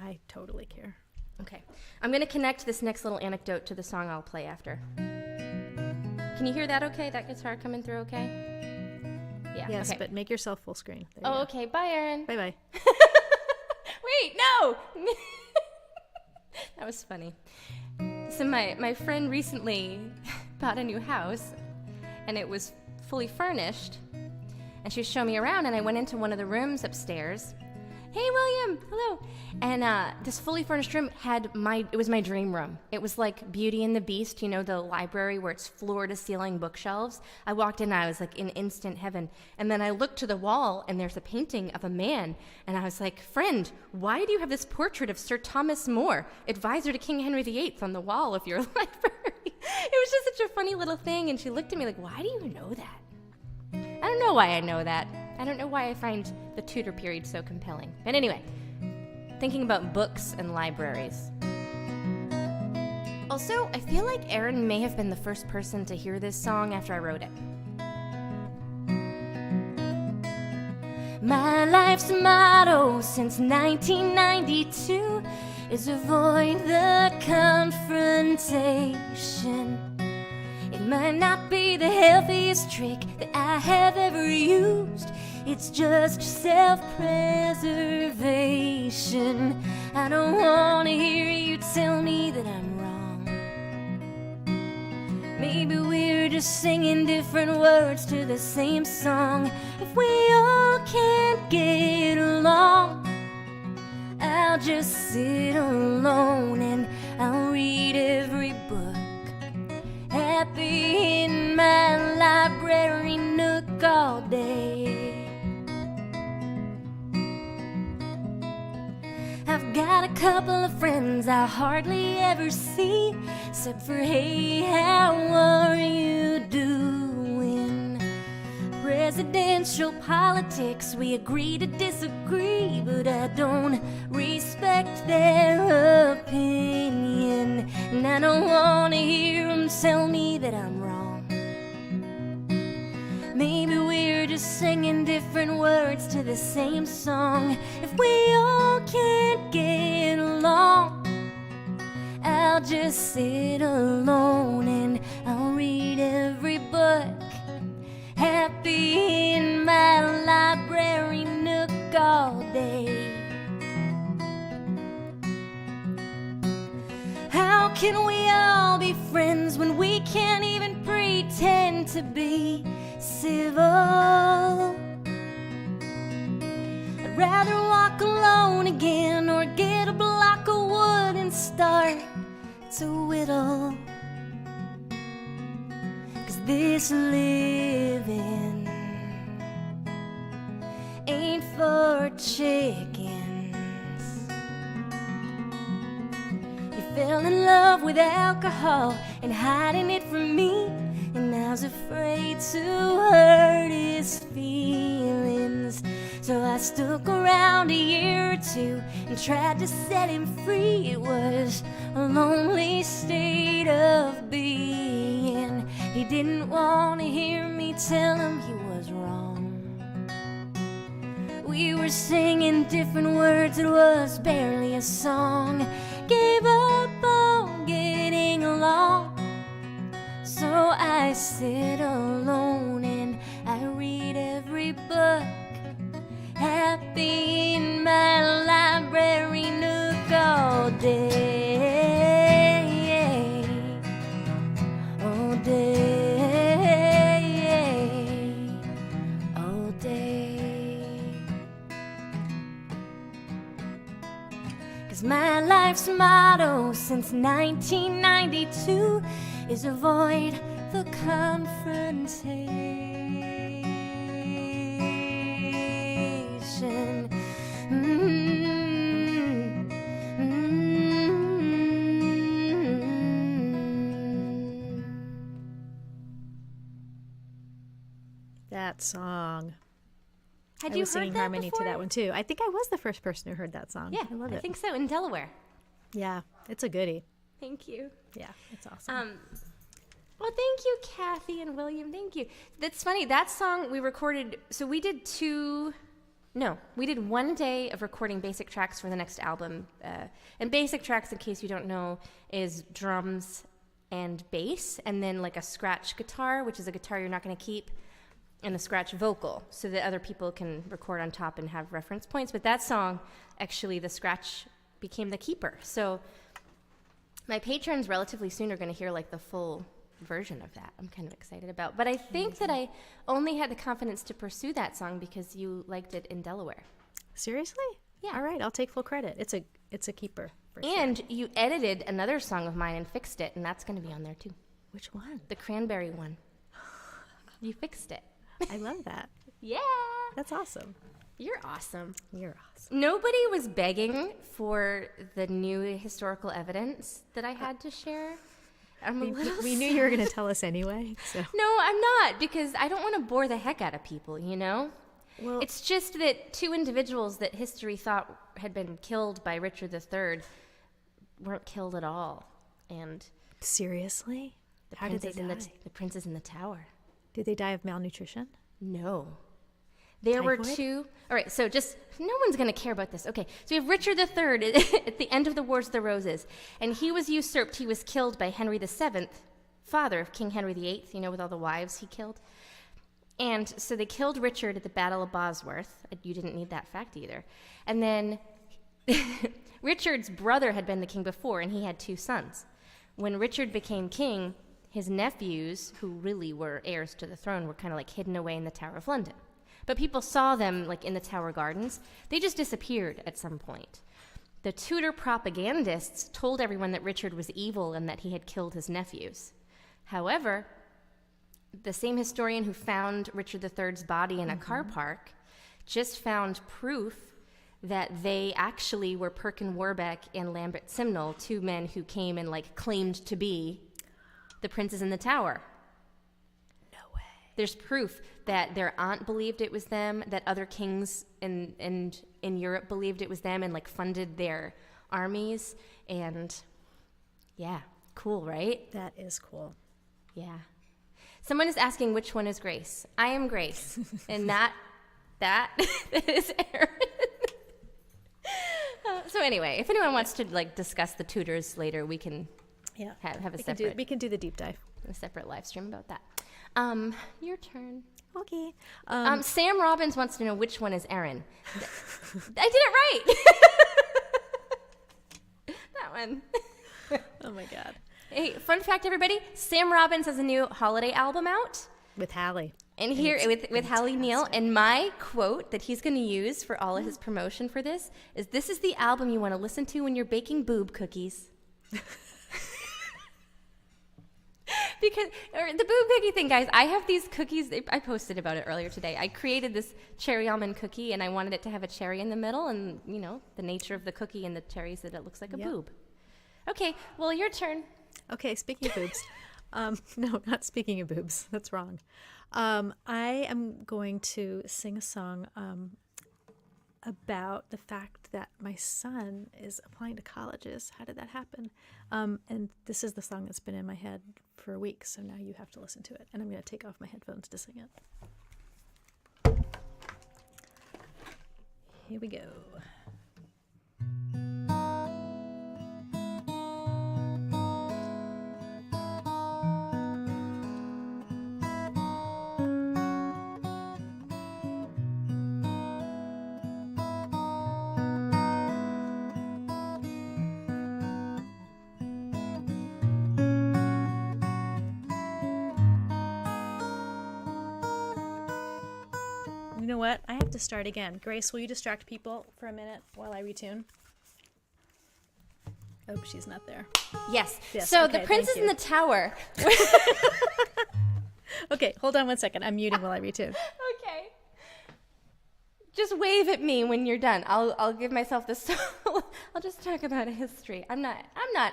[SPEAKER 2] I totally care.
[SPEAKER 1] Okay. I'm going to connect this next little anecdote to the song I'll play after. Can you hear that okay? That guitar coming through okay? Yeah.
[SPEAKER 2] Yes,
[SPEAKER 1] okay.
[SPEAKER 2] But make yourself full screen. There you go.
[SPEAKER 1] Okay. Bye, Erin.
[SPEAKER 2] Bye-bye.
[SPEAKER 1] Wait, no! That was funny. So my friend recently bought a new house, and it was fully furnished, and she was showing me around, and I went into one of the rooms upstairs. Hey, William, hello. And this fully furnished room it was my dream room. It was like Beauty and the Beast, the library where it's floor-to-ceiling bookshelves. I walked in, and I was like in instant heaven. And then I looked to the wall, and there's a painting of a man. And I was like, friend, why do you have this portrait of Sir Thomas More, advisor to King Henry VIII, on the wall of your library? It was just such a funny little thing. And she looked at me like, why do you know that? I don't know why I know that. I don't know why I find the Tudor period so compelling. But anyway, thinking about books and libraries. Also, I feel like Erin may have been the first person to hear this song after I wrote it. My life's motto since 1992 is avoid the confrontation. It might not be the healthiest trick that I have ever used. It's just self-preservation. I don't want to hear you tell me that I'm wrong. Maybe we're just singing different words to the same song. If we all can't get along, I'll just sit alone and I'll read every book. Happy in my library nook all day. I've got a couple of friends I hardly ever see, except for hey, how are you doing? Presidential politics, we agree to disagree, but I don't respect their opinion, and I don't want to hear them tell me that I'm wrong. Maybe we're just singing different words to the same song. If we all can't get along, I'll I'll just sit alone and I'll read every book, happy in my library nook all day. How can we all be friends when we can't even pretend to be civil? I'd rather walk alone again or get a block of wood and start to whittle. 'Cause this living ain't for chickens. You fell in love with alcohol and hiding it from me, and I was afraid to hurt his feelings. So I stuck around a year or two and tried to set him free. It was a lonely state of being. He didn't want to hear me tell him he was wrong. We were singing different words, it was barely a song. Gave up on getting along. So I sit alone and I read every book, happy in my library nook all day, all day, all day. 'Cause my life's motto since 1992 is avoid the confrontation.
[SPEAKER 2] That song.
[SPEAKER 1] Had
[SPEAKER 2] I
[SPEAKER 1] you
[SPEAKER 2] was
[SPEAKER 1] heard
[SPEAKER 2] singing
[SPEAKER 1] that
[SPEAKER 2] harmony
[SPEAKER 1] before?
[SPEAKER 2] to that one too. I think I was the first person who heard that song.
[SPEAKER 1] Yeah,
[SPEAKER 2] I love it.
[SPEAKER 1] think so, in Delaware.
[SPEAKER 2] Yeah, it's a goodie.
[SPEAKER 1] Thank you.
[SPEAKER 2] Yeah, it's awesome.
[SPEAKER 1] Well, thank you, Kathy and William. Thank you. That's funny. That song we recorded. So we did we did 1 day of recording basic tracks for the next album. And basic tracks, in case you don't know, is drums and bass, and then like a scratch guitar, which is a guitar you're not going to keep, and a scratch vocal, so that other people can record on top and have reference points. But that song, actually, the scratch became the keeper. So my patrons relatively soon are going to hear like the full version of that. I'm kind of excited about. But I think that I only had the confidence to pursue that song because you liked it in Delaware.
[SPEAKER 2] Seriously?
[SPEAKER 1] Yeah.
[SPEAKER 2] All right, I'll take full credit. It's a keeper. For sure.
[SPEAKER 1] And you edited another song of mine and fixed it, and that's going to be on there too.
[SPEAKER 2] Which one?
[SPEAKER 1] The cranberry one. You fixed it.
[SPEAKER 2] I love that.
[SPEAKER 1] Yeah.
[SPEAKER 2] That's awesome.
[SPEAKER 1] You're awesome.
[SPEAKER 2] You're awesome.
[SPEAKER 1] Nobody was begging for the new historical evidence that I had to share.
[SPEAKER 2] We knew you were going to tell us anyway. So.
[SPEAKER 1] No, I'm not, because I don't want to bore the heck out of people, you know?
[SPEAKER 2] Well,
[SPEAKER 1] It's just that two individuals that history thought had been killed by Richard III weren't killed at all. And
[SPEAKER 2] seriously? How did they die?
[SPEAKER 1] The princes in the tower.
[SPEAKER 2] Did they die of malnutrition?
[SPEAKER 1] No. There were
[SPEAKER 2] Typhoid?
[SPEAKER 1] two. All right, so just no one's going to care about this. Okay, so we have Richard III at the end of the Wars of the Roses, and he was usurped. He was killed by Henry VII, father of King Henry VIII, you know, with all the wives he killed. And so they killed Richard at the Battle of Bosworth. You didn't need that fact either. And then Richard's brother had been the king before, and he had two sons. When Richard became king, his nephews, who really were heirs to the throne, were kind of like hidden away in the Tower of London. But people saw them like in the Tower Gardens. They just disappeared at some point. The Tudor propagandists told everyone that Richard was evil and that he had killed his nephews. However, the same historian who found Richard III's body in a car park just found proof that they actually were Perkin Warbeck and Lambert Simnel, two men who came and like claimed to be the princes in the tower.
[SPEAKER 2] No way.
[SPEAKER 1] There's proof that their aunt believed it was them, that other kings in Europe believed it was them and like funded their armies. And yeah, cool, right?
[SPEAKER 2] That is cool.
[SPEAKER 1] Yeah. Someone is asking which one is Grace. I am Grace, and that is Erin. So anyway, if anyone wants to like discuss the Tudors later, we can
[SPEAKER 2] Yeah.
[SPEAKER 1] have a
[SPEAKER 2] We
[SPEAKER 1] separate
[SPEAKER 2] can do the deep dive.
[SPEAKER 1] a separate live stream about that. Your turn.
[SPEAKER 2] Okay.
[SPEAKER 1] Sam Robbins wants to know which one is Erin. I did it right. That one.
[SPEAKER 2] Oh my God.
[SPEAKER 1] Hey, fun fact, everybody. Sam Robbins has a new holiday album out.
[SPEAKER 2] With Hallie.
[SPEAKER 1] And here, with Hallie Neal, and my quote that he's going to use for all of his promotion for this is the album you want to listen to when you're baking boob cookies. Because, or the boob cookie thing, guys, I have these cookies. I posted about it earlier today. I created this cherry almond cookie, and I wanted it to have a cherry in the middle, and, you know, the nature of the cookie and the cherries that it looks like a boob. Okay, well, your turn.
[SPEAKER 2] Okay, speaking of boobs. No, not speaking of boobs. That's wrong. I am going to sing a song about the fact that my son is applying to colleges. How did that happen? And this is the song that's been in my head for weeks, so now you have to listen to it. And I'm going to take off my headphones to sing it. Here we go. You know what? I have to start again. Grace, will you distract people for a minute while I retune? Oh, she's not there.
[SPEAKER 1] Yes.
[SPEAKER 2] Yes,
[SPEAKER 1] So
[SPEAKER 2] okay,
[SPEAKER 1] the Princess
[SPEAKER 2] thank
[SPEAKER 1] in
[SPEAKER 2] you.
[SPEAKER 1] the Tower.
[SPEAKER 2] Okay, hold on one second. I'm muting while I retune.
[SPEAKER 1] Okay. Just wave at me when you're done. I'll give myself this. I'll just talk about a history. I'm not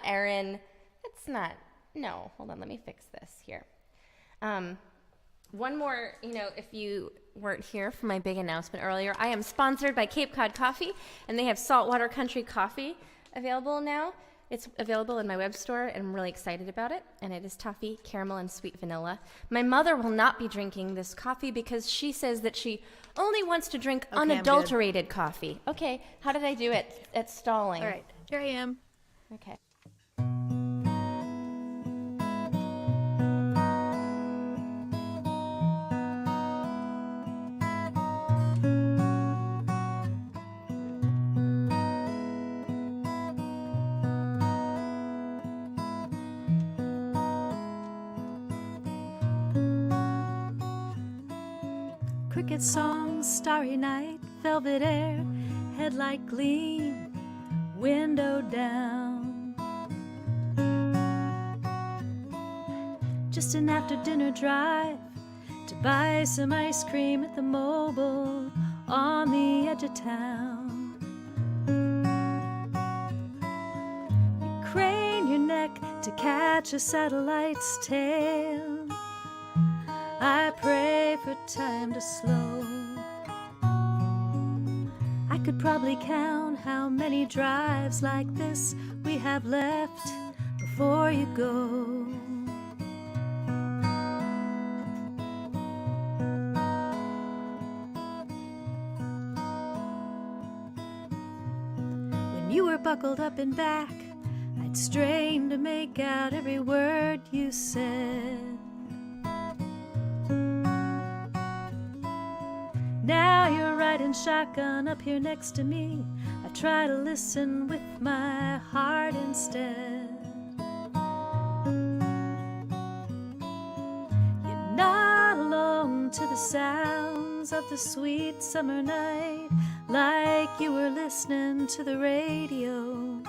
[SPEAKER 1] Erin. It's not. No. Hold on. Let me fix this here. One more, if you weren't here for my big announcement earlier, I am sponsored by Cape Cod Coffee, and they have Saltwater Country coffee available now. It's available in my web store, and I'm really excited about it, and it is toffee, caramel, and sweet vanilla. My mother will not be drinking this coffee because she says that she only wants to drink unadulterated coffee. Okay, how did I do it at stalling?
[SPEAKER 2] All right, here I am.
[SPEAKER 1] Okay.
[SPEAKER 2] Cricket song, starry night, velvet air, headlight gleam, window down. Just an after-dinner drive to buy some ice cream at the Mobile on the edge of town. You crane your neck to catch a satellite's tail. I pray for time to slow. I could probably count how many drives like this we have left before you go. When you were buckled up and back, I'd strain to make out every word you said. Now you're riding shotgun up here next to me. I try to listen with my heart instead. You're not alone to the sounds of the sweet summer night, like you were listening to the radio.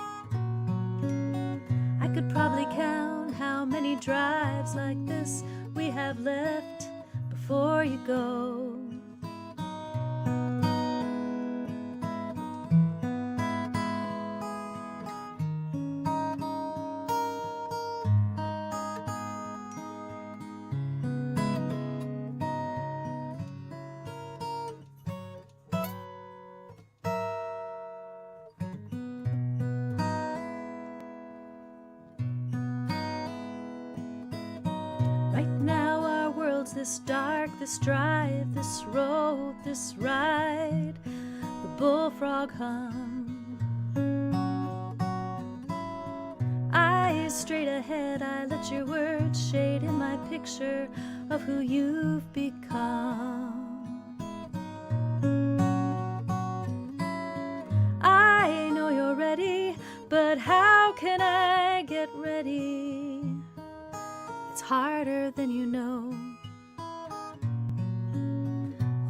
[SPEAKER 2] I could probably count how many drives like this we have left before you go. This dark, this drive, this road, this ride, the bullfrog hum. Eyes straight ahead. ahead, I let your words shade in my picture of who you've become. I know you're ready, but how can I get ready? It's harder than you know. On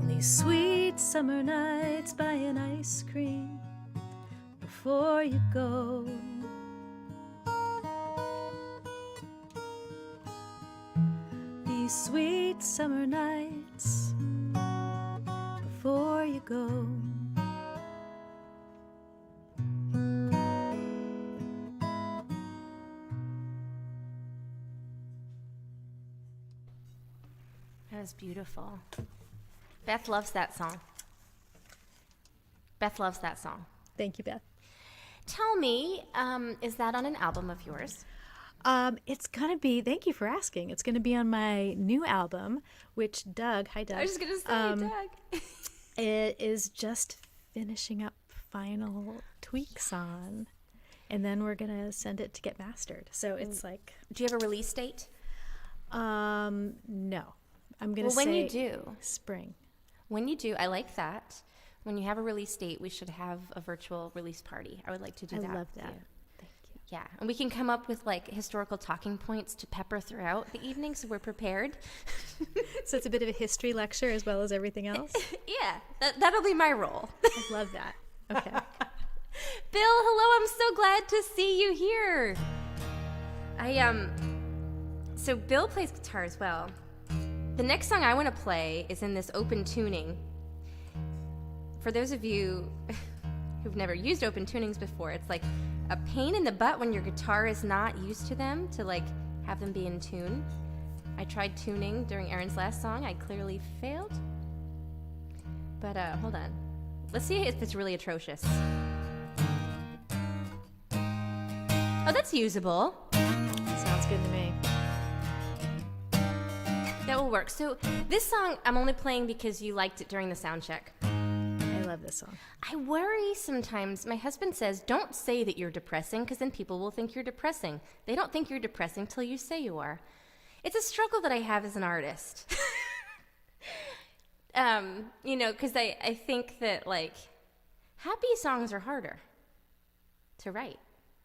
[SPEAKER 2] these sweet summer nights, buying ice cream before you go. These sweet summer nights before you go.
[SPEAKER 1] That was beautiful. Beth loves that song. Beth loves that song.
[SPEAKER 2] Thank you, Beth.
[SPEAKER 1] Tell me, is that on an album of yours?
[SPEAKER 2] It's gonna be, thank you for asking. It's gonna be on my new album, which Doug, hi Doug.
[SPEAKER 1] I was just going to say, Doug.
[SPEAKER 2] It is just finishing up final tweaks on, and then we're gonna send it to get mastered. So it's like,
[SPEAKER 1] Do you have a release date?
[SPEAKER 2] no. I'm gonna
[SPEAKER 1] Well, when
[SPEAKER 2] say
[SPEAKER 1] you do.
[SPEAKER 2] spring.
[SPEAKER 1] When you do, I like that. When you have a release date, we should have a virtual release party. I would like to do
[SPEAKER 2] I
[SPEAKER 1] that.
[SPEAKER 2] love
[SPEAKER 1] with
[SPEAKER 2] that.
[SPEAKER 1] you.
[SPEAKER 2] Thank you.
[SPEAKER 1] Yeah, and we can come up with like historical talking points to pepper throughout the evening so we're prepared.
[SPEAKER 2] So it's a bit of a history lecture as well as everything else.
[SPEAKER 1] Yeah, that'll be my role.
[SPEAKER 2] I love that. Okay.
[SPEAKER 1] Bill, hello, I'm so glad to see you here. So Bill plays guitar as well. The next song I want to play is in this open tuning. For those of you who've never used open tunings before, it's like a pain in the butt when your guitar is not used to them to like have them be in tune. I tried tuning during Erin's last song. I clearly failed. But hold on. Let's see if it's really atrocious. Oh, that's usable.
[SPEAKER 2] Sounds good to me.
[SPEAKER 1] That will work. So this song I'm only playing because you liked it during the sound check.
[SPEAKER 2] I love this song.
[SPEAKER 1] I worry sometimes. My husband says, don't say that you're depressing because then people will think you're depressing. They don't think you're depressing till you say you are. It's a struggle that I have as an artist. Because I think that, like, happy songs are harder to write.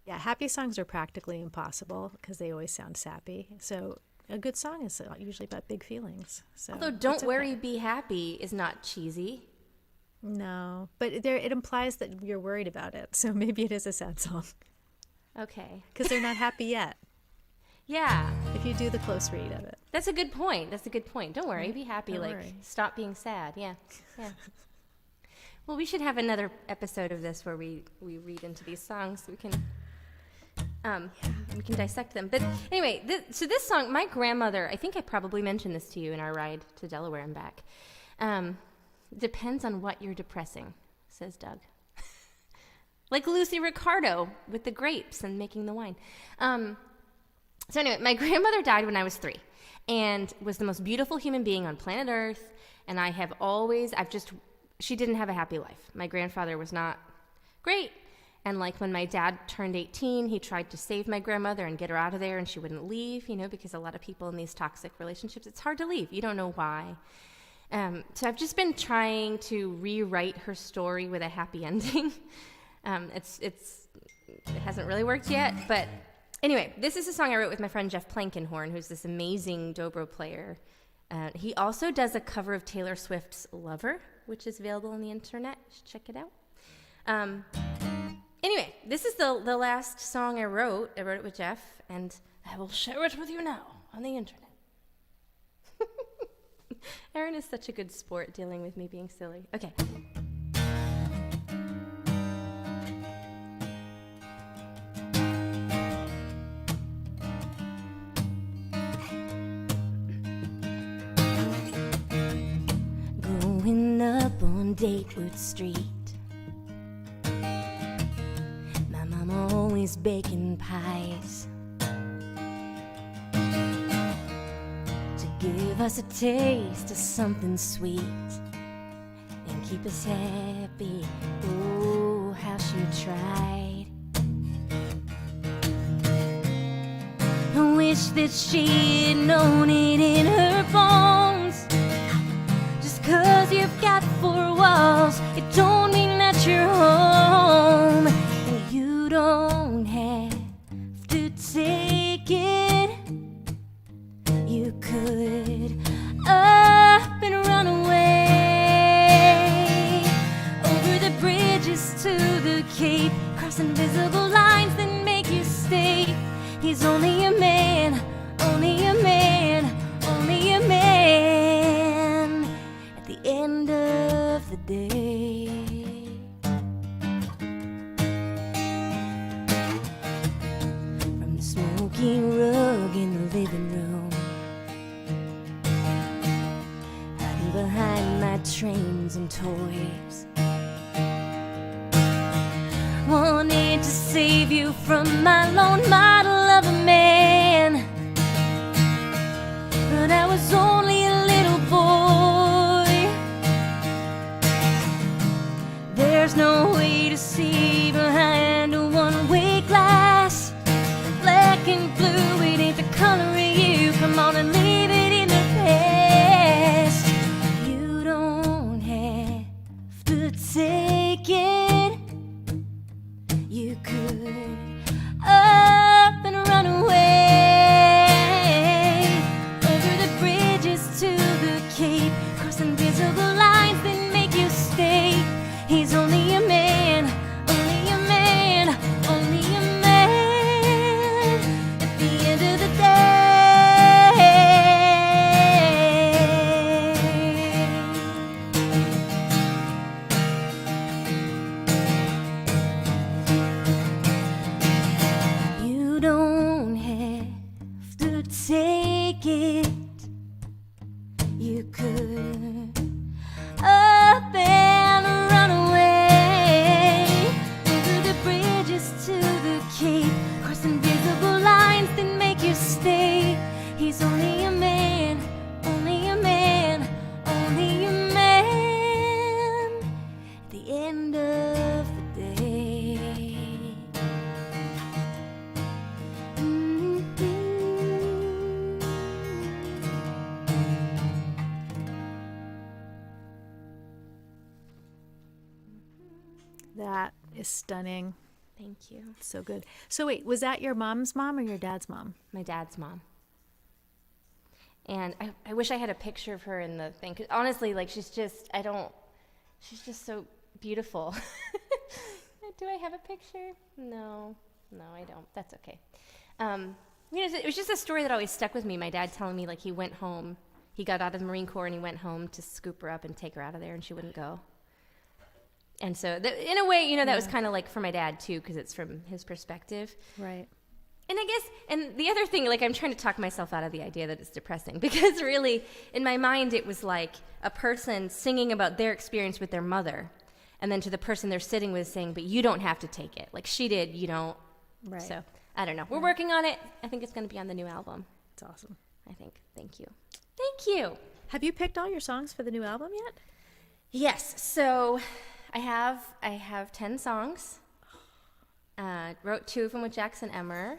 [SPEAKER 2] Yeah, happy songs are practically impossible because they always sound sappy. So a good song is usually about big feelings. So
[SPEAKER 1] Although Don't
[SPEAKER 2] it's
[SPEAKER 1] Worry,
[SPEAKER 2] okay.
[SPEAKER 1] Be Happy is not cheesy.
[SPEAKER 2] No, but it implies that you're worried about it. So maybe it is a sad song
[SPEAKER 1] Okay.
[SPEAKER 2] because they're not happy yet.
[SPEAKER 1] Yeah,
[SPEAKER 2] If you do the close read of it.
[SPEAKER 1] that's a good point. Don't worry, be happy.
[SPEAKER 2] Don't
[SPEAKER 1] Like,
[SPEAKER 2] worry.
[SPEAKER 1] stop being sad. Yeah. Well, we should have another episode of this where we read into these songs. We can dissect them. But anyway, so this song, my grandmother, I think I probably mentioned this to you in our ride to Delaware and back. Depends on what you're depressing, says Doug. Like Lucy Ricardo with the grapes and making the wine. So anyway, my grandmother died when I was 3 and was the most beautiful human being on planet Earth. And she didn't have a happy life. My grandfather was not great. And like when my dad turned 18, he tried to save my grandmother and get her out of there, and she wouldn't leave, because a lot of people in these toxic relationships, it's hard to leave. You don't know why. So I've just been trying to rewrite her story with a happy ending. It hasn't really worked yet, but anyway, this is a song I wrote with my friend Jeff Plankenhorn, who's this amazing dobro player. He also does a cover of Taylor Swift's Lover, which is available on the internet. You should check it out. Anyway, this is the last song I wrote. I wrote it with Jeff, and I will share it with you now on the internet. Erin is such a good sport dealing with me being silly. Okay. Going up on Datewood Street, my mama always baking pies to give us a taste of something sweet and keep us happy. Oh, how she tried. wish that she had known it in her bones. Just 'cause you've got four walls, it don't mean that you're home. And you don't have to take it. You could up and run away over the bridges to the Cape, cross invisible lines that make you stay. He's only a man, only a man, only a man at the end of the day. From the smoky rug in the living room, hiding behind my trains and toys, wanted to save you from my lone model of a man, but I was only a little boy. There's no way to see behind a one-way glass. Black and blue, it ain't the color of you. Come on and leave it in the past. You don't have to take it. You could up and run away over the bridges to the Cape, cross invisible lines that make you stay. He's only a man, only a man, only a man at the end of the day. You don't have to take it. You could up and run away over the bridges to the Cape, cross invisible lines that make you stay. He's only a man, only a man, only a man at the end of the day.
[SPEAKER 2] That is stunning.
[SPEAKER 1] Thank you.
[SPEAKER 2] So good. So wait, was that your mom's mom or your dad's mom?
[SPEAKER 1] My dad's mom. And I wish I had a picture of her in the thing. 'Cause honestly, like, she's just so beautiful. Do I have a picture? No, I don't. That's okay. It was just a story that always stuck with me. My dad telling me, like, he went home. He got out of the Marine Corps and he went home to scoop her up and take her out of there, and she wouldn't go. And so, in a way, that was kind of like for my dad, too, because it's from his perspective.
[SPEAKER 2] Right.
[SPEAKER 1] And I guess, and the other thing, like, I'm trying to talk myself out of the idea that it's depressing, because really, in my mind, it was like a person singing about their experience with their mother, and then to the person they're sitting with saying, but you don't have to take it. Like, she did, you don't.
[SPEAKER 2] Right.
[SPEAKER 1] So, I don't know. We're working on it. I think it's going to be on the new album.
[SPEAKER 2] It's awesome.
[SPEAKER 1] I think. Thank you. Thank you.
[SPEAKER 2] Have you picked all your songs for the new album yet?
[SPEAKER 1] Yes. So, I have 10 songs. Wrote 2 of them with Jackson Emmer.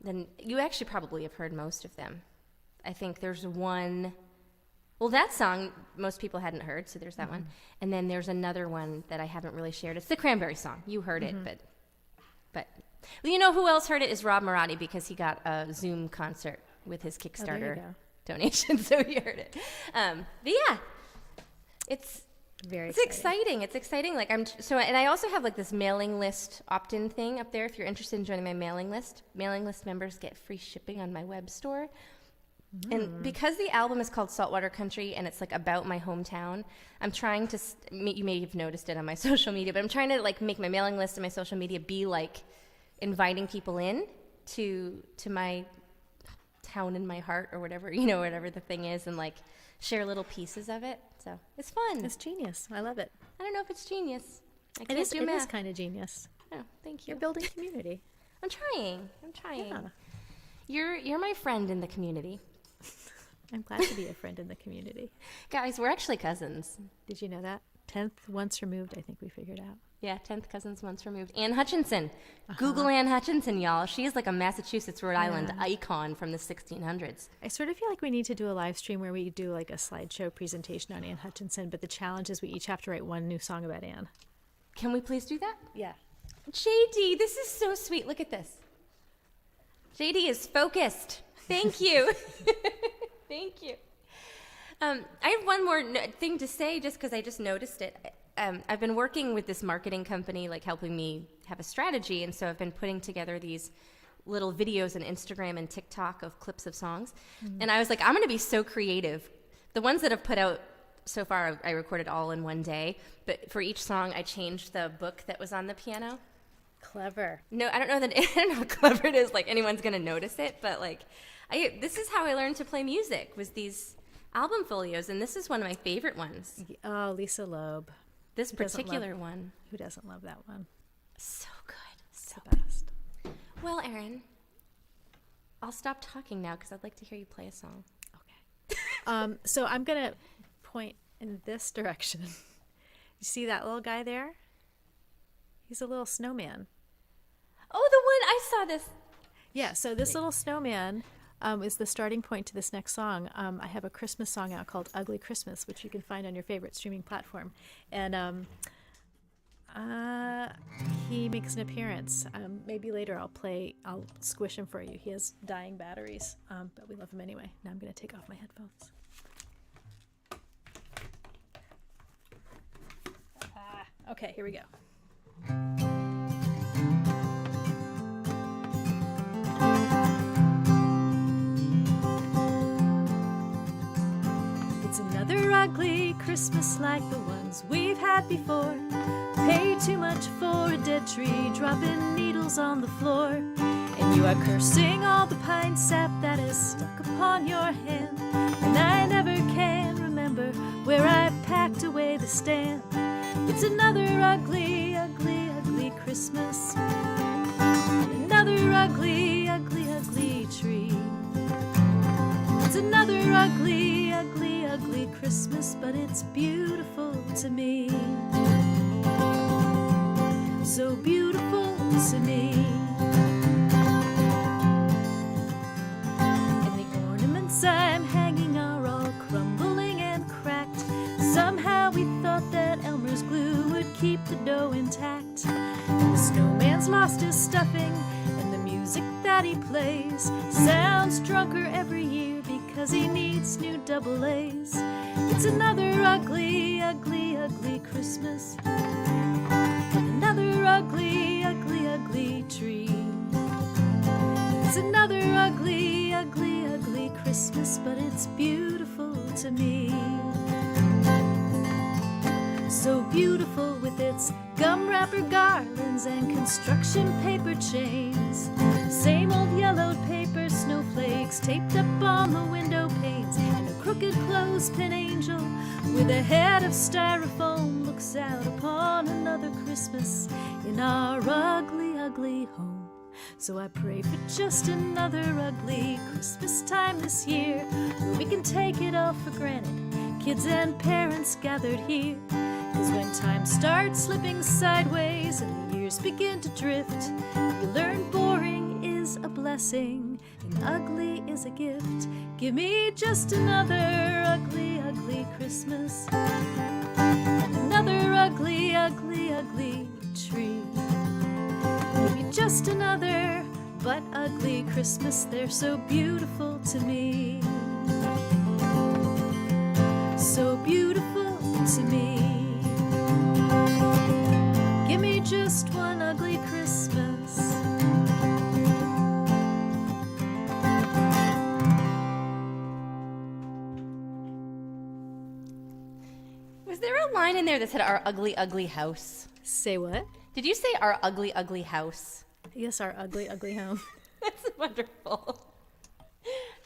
[SPEAKER 1] Then you actually probably have heard most of them. I think there's one. Well, that song most people hadn't heard, so there's that one. And then there's another one that I haven't really shared. It's the Cranberry song. You heard it, but well, you know who else heard it is Rob Marotti, because he got a Zoom concert with his Kickstarter donation, so he heard it. But yeah, it's exciting. It's exciting. Like, and I also have like this mailing list opt-in thing up there. If you're interested in joining my mailing list members get free shipping on my web store. And because the album is called Saltwater Country and it's like about my hometown, I'm trying to, you may have noticed it on my social media, but I'm trying to like make my mailing list and my social media be like inviting people in to my town in my heart, or whatever, whatever the thing is, and like share little pieces of it. So it's fun.
[SPEAKER 2] It's genius. I love it.
[SPEAKER 1] I don't know if it's genius.
[SPEAKER 2] It is kind of genius.
[SPEAKER 1] Oh, thank you.
[SPEAKER 2] You're building community.
[SPEAKER 1] I'm trying.
[SPEAKER 2] Yeah.
[SPEAKER 1] You're my friend in the community.
[SPEAKER 2] I'm glad to be a friend in the community.
[SPEAKER 1] Guys, we're actually cousins.
[SPEAKER 2] Did you know that? 10th once removed, I think we figured out.
[SPEAKER 1] Yeah, 10th cousins once removed. Anne Hutchinson. Google Anne Hutchinson, y'all. She is like a Massachusetts, Rhode Island icon from the 1600s.
[SPEAKER 2] I sort of feel like we need to do a live stream where we do like a slideshow presentation on Anne Hutchinson, but the challenge is we each have to write one new song about Anne.
[SPEAKER 1] Can we please do that?
[SPEAKER 2] Yeah.
[SPEAKER 1] JD, this is so sweet. Look at this. JD is focused. Thank you. Thank you. I have one more thing to say just because I just noticed it. I've been working with this marketing company, like helping me have a strategy, and so I've been putting together these little videos on Instagram and TikTok of clips of songs. And I was like, I'm going to be so creative. The ones that I've put out so far, I recorded all in one day, but for each song, I changed the book that was on the piano.
[SPEAKER 2] Clever.
[SPEAKER 1] No, I don't know how clever it is, like anyone's going to notice it, but like, this is how I learned to play music, was these album folios, and this is one of my favorite ones.
[SPEAKER 2] Oh, Lisa Loeb.
[SPEAKER 1] This particular one.
[SPEAKER 2] Who doesn't love that one?
[SPEAKER 1] So good. So
[SPEAKER 2] the best.
[SPEAKER 1] Well, Erin, I'll stop talking now because I'd like to hear you play a song.
[SPEAKER 2] Okay. So I'm going to point in this direction. You see that little guy there? He's a little snowman.
[SPEAKER 1] Oh, the one, I saw this.
[SPEAKER 2] Yeah, so this little snowman is the starting point to this next song. I have a Christmas song out called Ugly Christmas, which you can find on your favorite streaming platform. And he makes an appearance. Maybe later I'll squish him for you. He has dying batteries, but we love him anyway. Now I'm going to take off my headphones. Okay, here we go. It's another ugly Christmas like the ones we've had before. Pay too much for a dead tree, dropping needles on the floor. And you are cursing all the pine sap that is stuck upon your hand. And I never can remember where I packed away the stand. It's another ugly, ugly, ugly Christmas. Another ugly, ugly, ugly tree. It's another ugly, ugly, ugly Christmas, but it's beautiful to me. So beautiful to me. And the ornaments I'm hanging are all crumbling and cracked. Somehow we thought that Elmer's glue would keep the dough intact. And the snowman's lost his stuffing, and the music that he plays sounds drunker every year because he needs new double A's. It's another ugly, ugly, ugly Christmas. Another ugly, ugly, ugly tree. It's another ugly, ugly, ugly Christmas, but it's beautiful to me. So beautiful with its gum wrapper garlands and construction paper chains. Same old yellowed paper snowflakes taped up on the window panes. And a crooked clothespin angel with a head of styrofoam looks out upon another Christmas in our ugly, ugly home. So I pray for just another ugly Christmas time this year, where we can take it all for granted, kids and parents gathered here. 'Cause when time starts slipping sideways and the years begin to drift, you learn boring is a blessing and ugly is a gift. Give me just another ugly, ugly Christmas, and another ugly, ugly, ugly tree. Give me just another but ugly Christmas, they're so beautiful to me. So beautiful to me. Give me just one ugly Christmas.
[SPEAKER 1] Was there a line in there that said our ugly, ugly house?
[SPEAKER 2] Say what?
[SPEAKER 1] Did you say our ugly, ugly house?
[SPEAKER 2] Yes, our ugly, ugly home.
[SPEAKER 1] That's wonderful.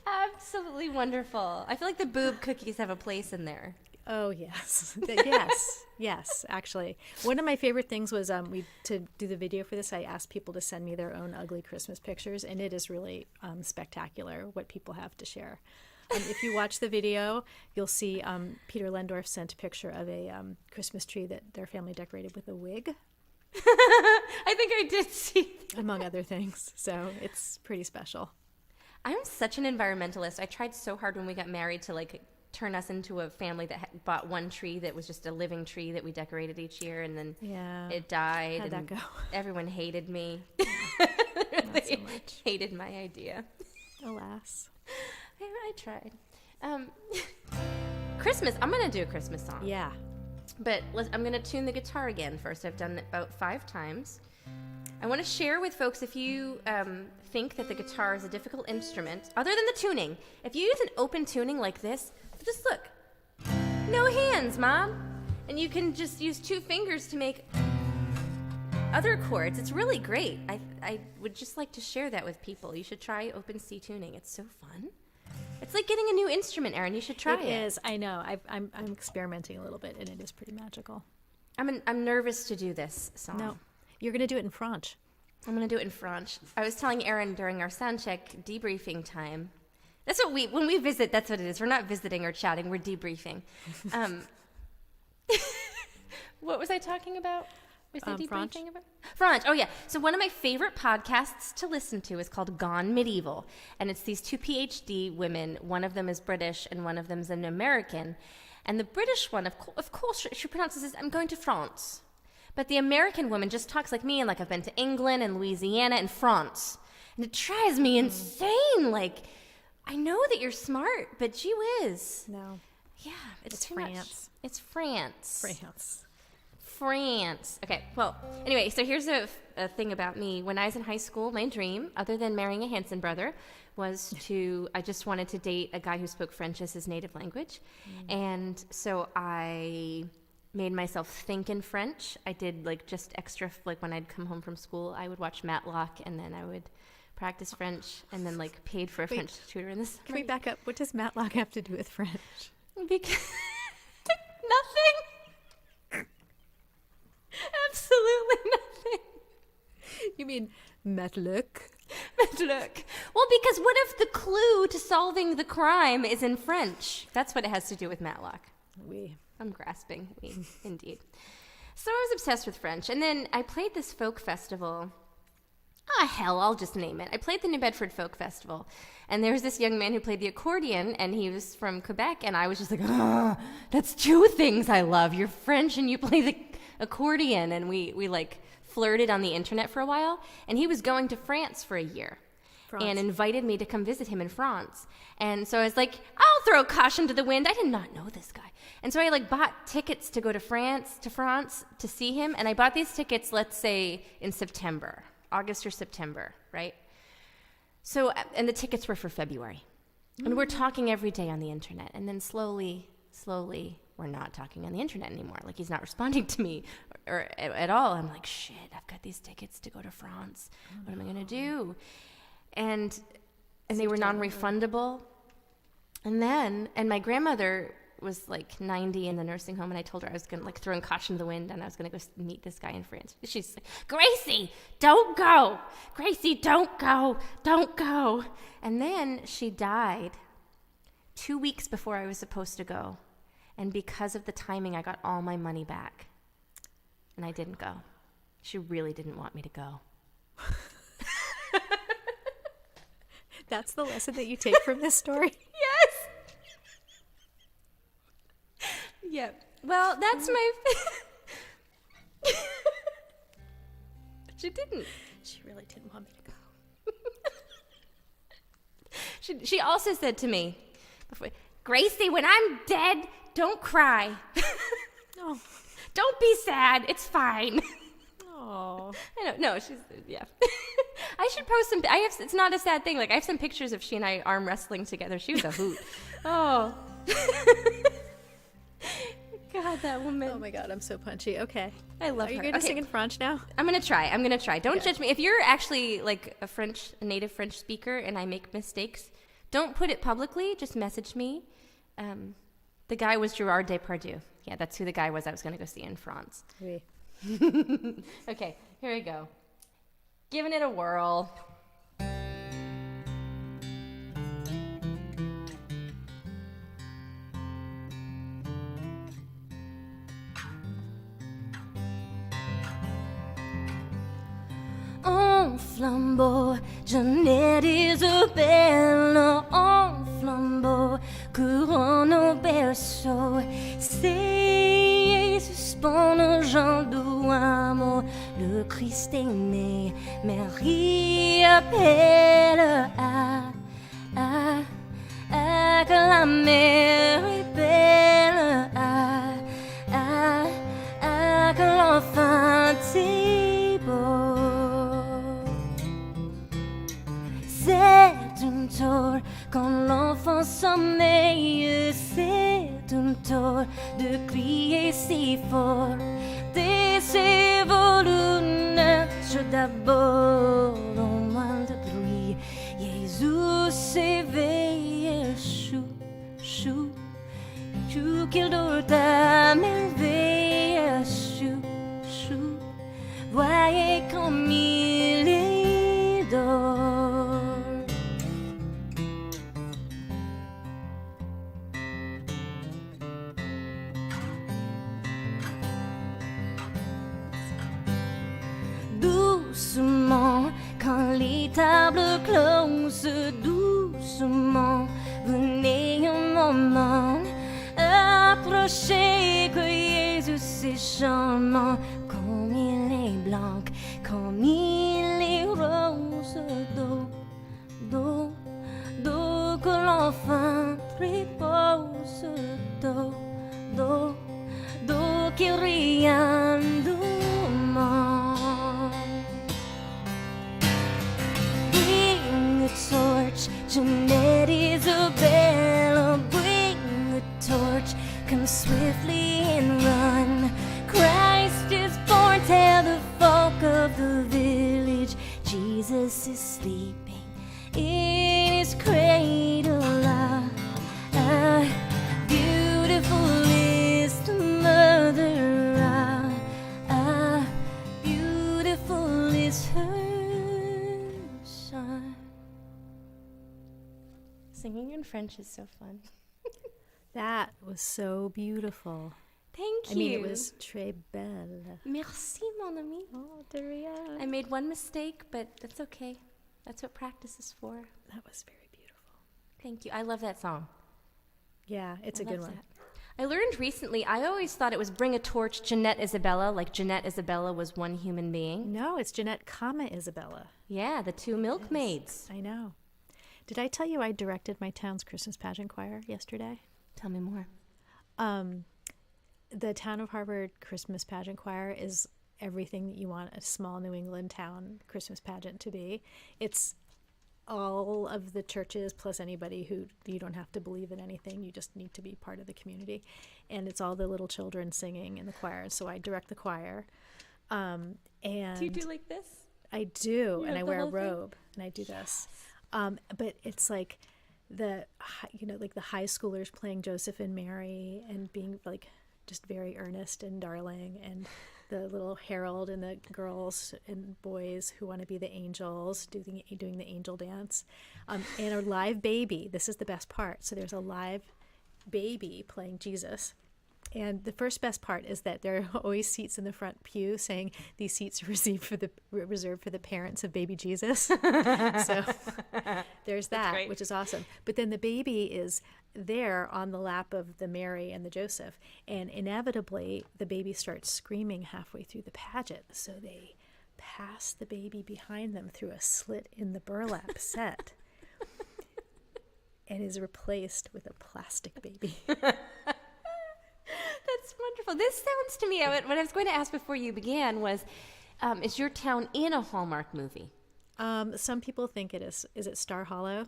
[SPEAKER 1] Absolutely wonderful. I feel like the boob cookies have a place in there.
[SPEAKER 2] Oh, yes. Yes. Yes, actually. One of my favorite things was to do the video for this, I asked people to send me their own ugly Christmas pictures, and it is really spectacular what people have to share. If you watch the video, you'll see Peter Lendorf sent a picture of a Christmas tree that their family decorated with a wig.
[SPEAKER 1] I think I did see that.
[SPEAKER 2] among other things. So it's pretty special.
[SPEAKER 1] I'm such an environmentalist. I tried so hard when we got married to like turn us into a family that bought one tree that was just a living tree that we decorated each year, and then it died.
[SPEAKER 2] How'd that go?
[SPEAKER 1] Everyone hated me.
[SPEAKER 2] Not
[SPEAKER 1] They
[SPEAKER 2] so much.
[SPEAKER 1] hated my idea.
[SPEAKER 2] Alas.
[SPEAKER 1] I tried. Christmas. I'm gonna do a Christmas song.
[SPEAKER 2] Yeah.
[SPEAKER 1] But I'm going to tune the guitar again first. I've done it about 5 times. I want to share with folks, if you think that the guitar is a difficult instrument, other than the tuning, if you use an open tuning like this, just look. No hands, Mom. And you can just use 2 fingers to make other chords. It's really great. I would just like to share that with people. You should try open C tuning. It's so fun. It's like getting a new instrument, Erin. You should try it.
[SPEAKER 2] It is. I know. I'm experimenting a little bit, and it is pretty magical.
[SPEAKER 1] I'm nervous to do this song.
[SPEAKER 2] No, you're going to do it in French.
[SPEAKER 1] I'm going to do it in French. I was telling Erin during our sound check debriefing time. That's what when we visit, that's what it is. We're not visiting or chatting. We're debriefing. What was I talking about? Was I debriefing
[SPEAKER 2] French.
[SPEAKER 1] about? French. Oh, yeah. So one of my favorite podcasts to listen to is called Gone Medieval. And it's these 2 PhD women. One of them is British and one of them is an American. And the British one, of course, she pronounces this, I'm going to France. But the American woman just talks like me, and like I've been to England and Louisiana and France. And it drives me insane. Like, I know that you're smart, but gee whiz.
[SPEAKER 2] No.
[SPEAKER 1] Yeah, it's too
[SPEAKER 2] France.
[SPEAKER 1] much. It's France.
[SPEAKER 2] France.
[SPEAKER 1] Okay, well, anyway, so here's a thing about me. When I was in high school, my dream, other than marrying a Hanson brother, was I just wanted to date a guy who spoke French as his native language. And so I made myself think in French. I did like just extra, like when I'd come home from school, I would watch Matlock, and then I would practice French, and then like paid for a French tutor in the summer.
[SPEAKER 2] Can we back up? What does Matlock have to do with French?
[SPEAKER 1] Because nothing. Absolutely nothing.
[SPEAKER 2] You mean Matlock?
[SPEAKER 1] Matlock. Well, because what if the clue to solving the crime is in French? That's what it has to do with Matlock.
[SPEAKER 2] Oui.
[SPEAKER 1] I'm grasping. Oui, indeed. So I was obsessed with French. And then I played this folk festival. Hell, I'll just name it. I played the New Bedford Folk Festival. And there was this young man who played the accordion, and he was from Quebec. And I was just like, that's 2 things I love. You're French and you play the accordion. And we like flirted on the internet for a while. And he was going to France for a year. And invited me to come visit him in France. And so I was like, I'll throw caution to the wind. I did not know this guy. And so I like bought tickets to go to France to see him. And I bought these tickets, let's say in September, August or September, right? So, and the tickets were for February. And we're talking every day on the internet. And then slowly, we're not talking on the internet anymore. Like, he's not responding to me or at all. I'm like, shit, I've got these tickets to go to France. What am I going to do? And they were non-refundable. And my grandmother was like 90 in the nursing home, and I told her I was going to like throwing caution to the wind, and I was going to go meet this guy in France. She's like, Gracie, don't go. Gracie, don't go. Don't go. And then she died 2 weeks before I was supposed to go. And because of the timing, I got all my money back. And I didn't go. She really didn't want me to go.
[SPEAKER 2] That's the lesson that you take from this story?
[SPEAKER 1] Yes. Yeah. Well, that's my... She didn't.
[SPEAKER 2] She really didn't want me to go.
[SPEAKER 1] She also said to me, Gracie, when I'm dead, don't cry.
[SPEAKER 2] Oh.
[SPEAKER 1] Don't be sad. It's fine.
[SPEAKER 2] Oh.
[SPEAKER 1] I know. No, she's, yeah. I should post some, it's not a sad thing. Like, I have some pictures of she and I arm wrestling together. She was a hoot. Oh. God, that woman.
[SPEAKER 2] Oh my God, I'm so punchy. Okay.
[SPEAKER 1] I love her.
[SPEAKER 2] Are you going to sing in French now?
[SPEAKER 1] I'm going to try. Don't judge me. If you're actually like a native French speaker and I make mistakes, don't put it publicly. Just message me. The guy was Gerard Depardieu. Yeah, that's who the guy was I was going to go see in France.
[SPEAKER 2] Oui.
[SPEAKER 1] Okay, here we go. Giving it a whirl. flambeau, Jeannette Isabelle en flambeau, couronne au berceau. C'est suspend Jean d'Ouamo, le Christ est né. Marie appelle à que la mère est belle, que l'enfant est beau. C'est une tort quand l'enfant sommeille, c'est une tort de crier si fort. Des volontaires d'abord au moins de bruit. Jésus s'éveille, chou, chou, chou qu'il dort à merveille, chou, chou, voyez comme il est dort. Doucement, quand les tables closent, doucement, venez un moment, approchez que Jésus est charmant, comme il est blanc, comme il est rose, dos que l'enfant repose, dos qui rien doucement. Bring a torch, Jeannette Isabelle, bring a torch, come swiftly and run. Christ is born, tell the folk of the village, Jesus is sleeping in his cradle. Beautiful is the mother, beautiful is her son. Singing in French is so fun.
[SPEAKER 2] That was so beautiful.
[SPEAKER 1] Thank you.
[SPEAKER 2] I mean, it was très belle.
[SPEAKER 1] Merci, mon ami.
[SPEAKER 2] Oh, de rien.
[SPEAKER 1] I made one mistake, but that's okay. That's what practice is for.
[SPEAKER 2] That was very beautiful.
[SPEAKER 1] Thank you. I love that song.
[SPEAKER 2] Yeah, it's a good one.
[SPEAKER 1] That. I learned recently, I always thought it was Bring a Torch, Jeannette Isabella, like Jeannette Isabella was one human being.
[SPEAKER 2] No, it's Jeannette, Isabella.
[SPEAKER 1] Yeah, the two milkmaids.
[SPEAKER 2] I know. Did I tell you I directed my town's Christmas pageant choir yesterday?
[SPEAKER 1] Tell me more.
[SPEAKER 2] The Town of Harvard Christmas pageant choir is everything that you want a small New England town Christmas pageant to be. It's all of the churches plus anybody who you don't have to believe in anything. You just need to be part of the community. And it's all the little children singing in the choir. So I direct the choir. And
[SPEAKER 1] do you do like this?
[SPEAKER 2] I do. And I wear a
[SPEAKER 1] whole thing?
[SPEAKER 2] robe and I do this. But it's like the high schoolers playing Joseph and Mary and being like just very earnest and darling, and the little Harold and the girls and boys who want to be the angels doing the angel dance, and a live baby. This is the best part. So there's a live baby playing Jesus. And the first best part is that there are always seats in the front pew saying these seats are reserved for the parents of baby Jesus. So there's that, which is awesome. But then the baby is there on the lap of the Mary and the Joseph. And inevitably, the baby starts screaming halfway through the pageant. So they pass the baby behind them through a slit in the burlap set and is replaced with a plastic baby.
[SPEAKER 1] That's wonderful. This sounds to me, what I was going to ask before you began was, is your town in a Hallmark movie?
[SPEAKER 2] Some people think it is. Is it Stars Hollow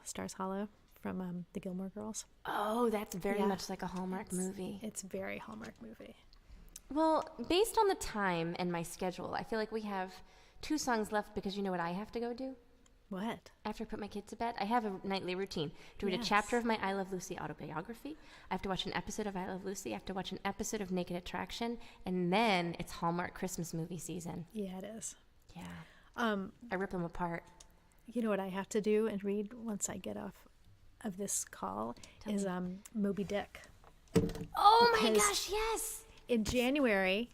[SPEAKER 2] from the Gilmore Girls?
[SPEAKER 1] Oh, that's very much like a Hallmark movie.
[SPEAKER 2] It's very Hallmark movie.
[SPEAKER 1] Well, based on the time and my schedule, I feel like we have 2 songs left because you know what I have to go do?
[SPEAKER 2] What?
[SPEAKER 1] After I put my kids to bed, I have a nightly routine to read a chapter of my I Love Lucy autobiography. I have to watch an episode of I Love Lucy. I have to watch an episode of Naked Attraction. And then it's Hallmark Christmas movie season.
[SPEAKER 2] Yeah, it is.
[SPEAKER 1] Yeah. I rip them apart.
[SPEAKER 2] You know what I have to do and read once I get off of this call is Moby Dick.
[SPEAKER 1] Oh my gosh, yes!
[SPEAKER 2] In January,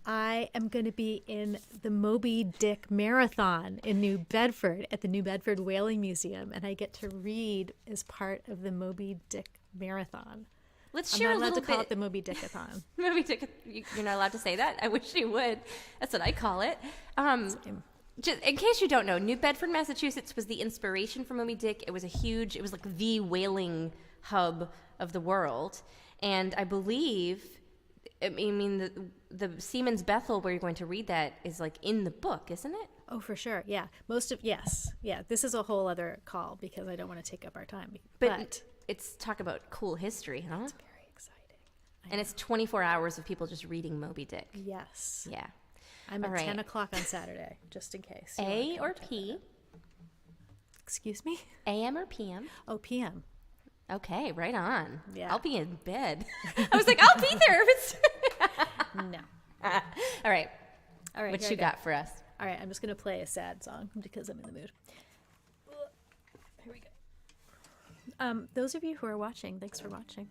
[SPEAKER 2] I am going to be in the Moby Dick Marathon in New Bedford at the New Bedford Whaling Museum, and I get to read as part of the Moby Dick Marathon.
[SPEAKER 1] Let's
[SPEAKER 2] I'm
[SPEAKER 1] share
[SPEAKER 2] not
[SPEAKER 1] a
[SPEAKER 2] allowed
[SPEAKER 1] little
[SPEAKER 2] to call
[SPEAKER 1] bit.
[SPEAKER 2] it the Moby Dickathon.
[SPEAKER 1] Moby Dick. You're not allowed to say that. I wish you would. That's what I call it. Just in case you don't know, New Bedford, Massachusetts was the inspiration for Moby Dick. It was like the whaling hub of the world, and I believe. I mean, the Seaman's Bethel, where you're going to read that, is like in the book, isn't it?
[SPEAKER 2] Oh, for sure. Yeah. Yes. Yeah. This is a whole other call because I don't want to take up our time.
[SPEAKER 1] But it's talk about cool history, huh?
[SPEAKER 2] It's very exciting.
[SPEAKER 1] And it's 24 hours of people just reading Moby Dick.
[SPEAKER 2] Yes.
[SPEAKER 1] Yeah.
[SPEAKER 2] I'm
[SPEAKER 1] All
[SPEAKER 2] at
[SPEAKER 1] right.
[SPEAKER 2] 10 o'clock on Saturday, just in case.
[SPEAKER 1] A or P?
[SPEAKER 2] Excuse me?
[SPEAKER 1] AM or PM?
[SPEAKER 2] Oh, PM.
[SPEAKER 1] Okay, right on.
[SPEAKER 2] Yeah.
[SPEAKER 1] I'll be in bed. I was like, I'll be there if it's...
[SPEAKER 2] No.
[SPEAKER 1] All right.
[SPEAKER 2] All right.
[SPEAKER 1] What
[SPEAKER 2] here
[SPEAKER 1] you
[SPEAKER 2] I go.
[SPEAKER 1] got for us?
[SPEAKER 2] All right. I'm just going to play a sad song because I'm in the mood. Here we go. Those of you who are watching, thanks for watching.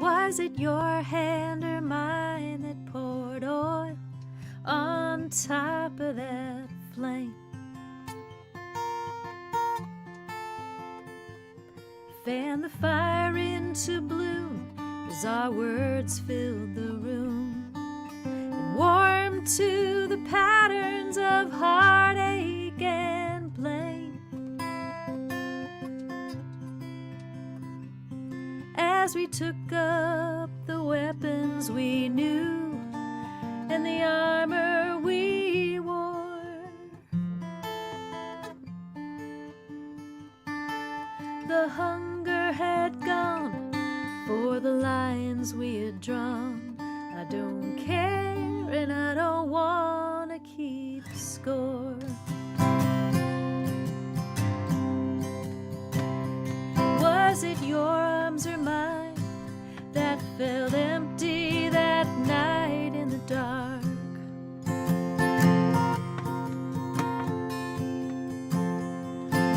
[SPEAKER 2] Was it your hand or mine that poured oil on top of that flame? Fan the fire into bloom as our words filled the room and warmed to the patterns of heartache and blame. As we took up the weapons we knew and the armor we wore, the hunger had gone for the lions we had drawn. I don't care and I don't want to keep score. Was it your arms or mine that felt empty that night in the dark?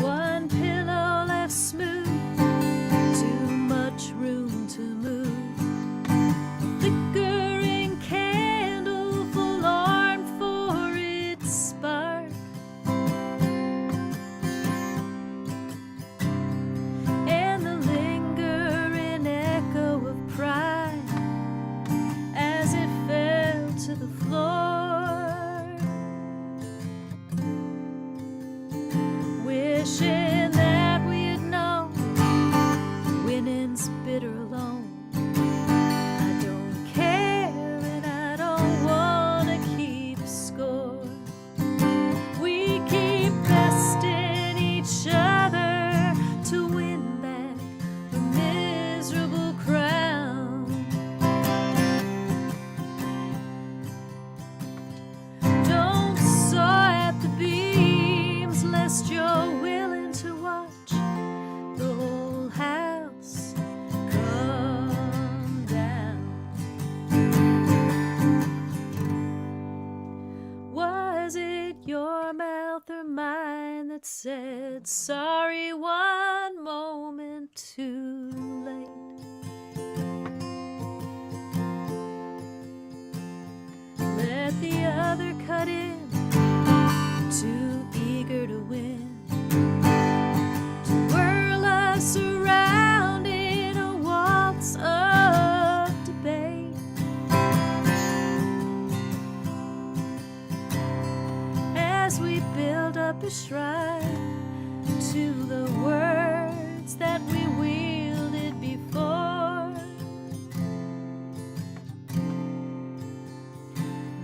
[SPEAKER 2] One pillow left smooth, too much room to move. A flickering candle forlorn for its spark. And the lingering echo of pride as it fell to the floor, wishing that we had known winning's bitter alone. I don't care and I don't want to keep score. We keep besting each other to win back the miserable crown. Don't saw at the beams lest you're willing to watch the whole house come down. Was it your mouth or mine that said sorry one moment too late? Let the other cut in, too eager to win, to whirl us around in a waltz of debate. As we build up a shrine to the words that we wielded before,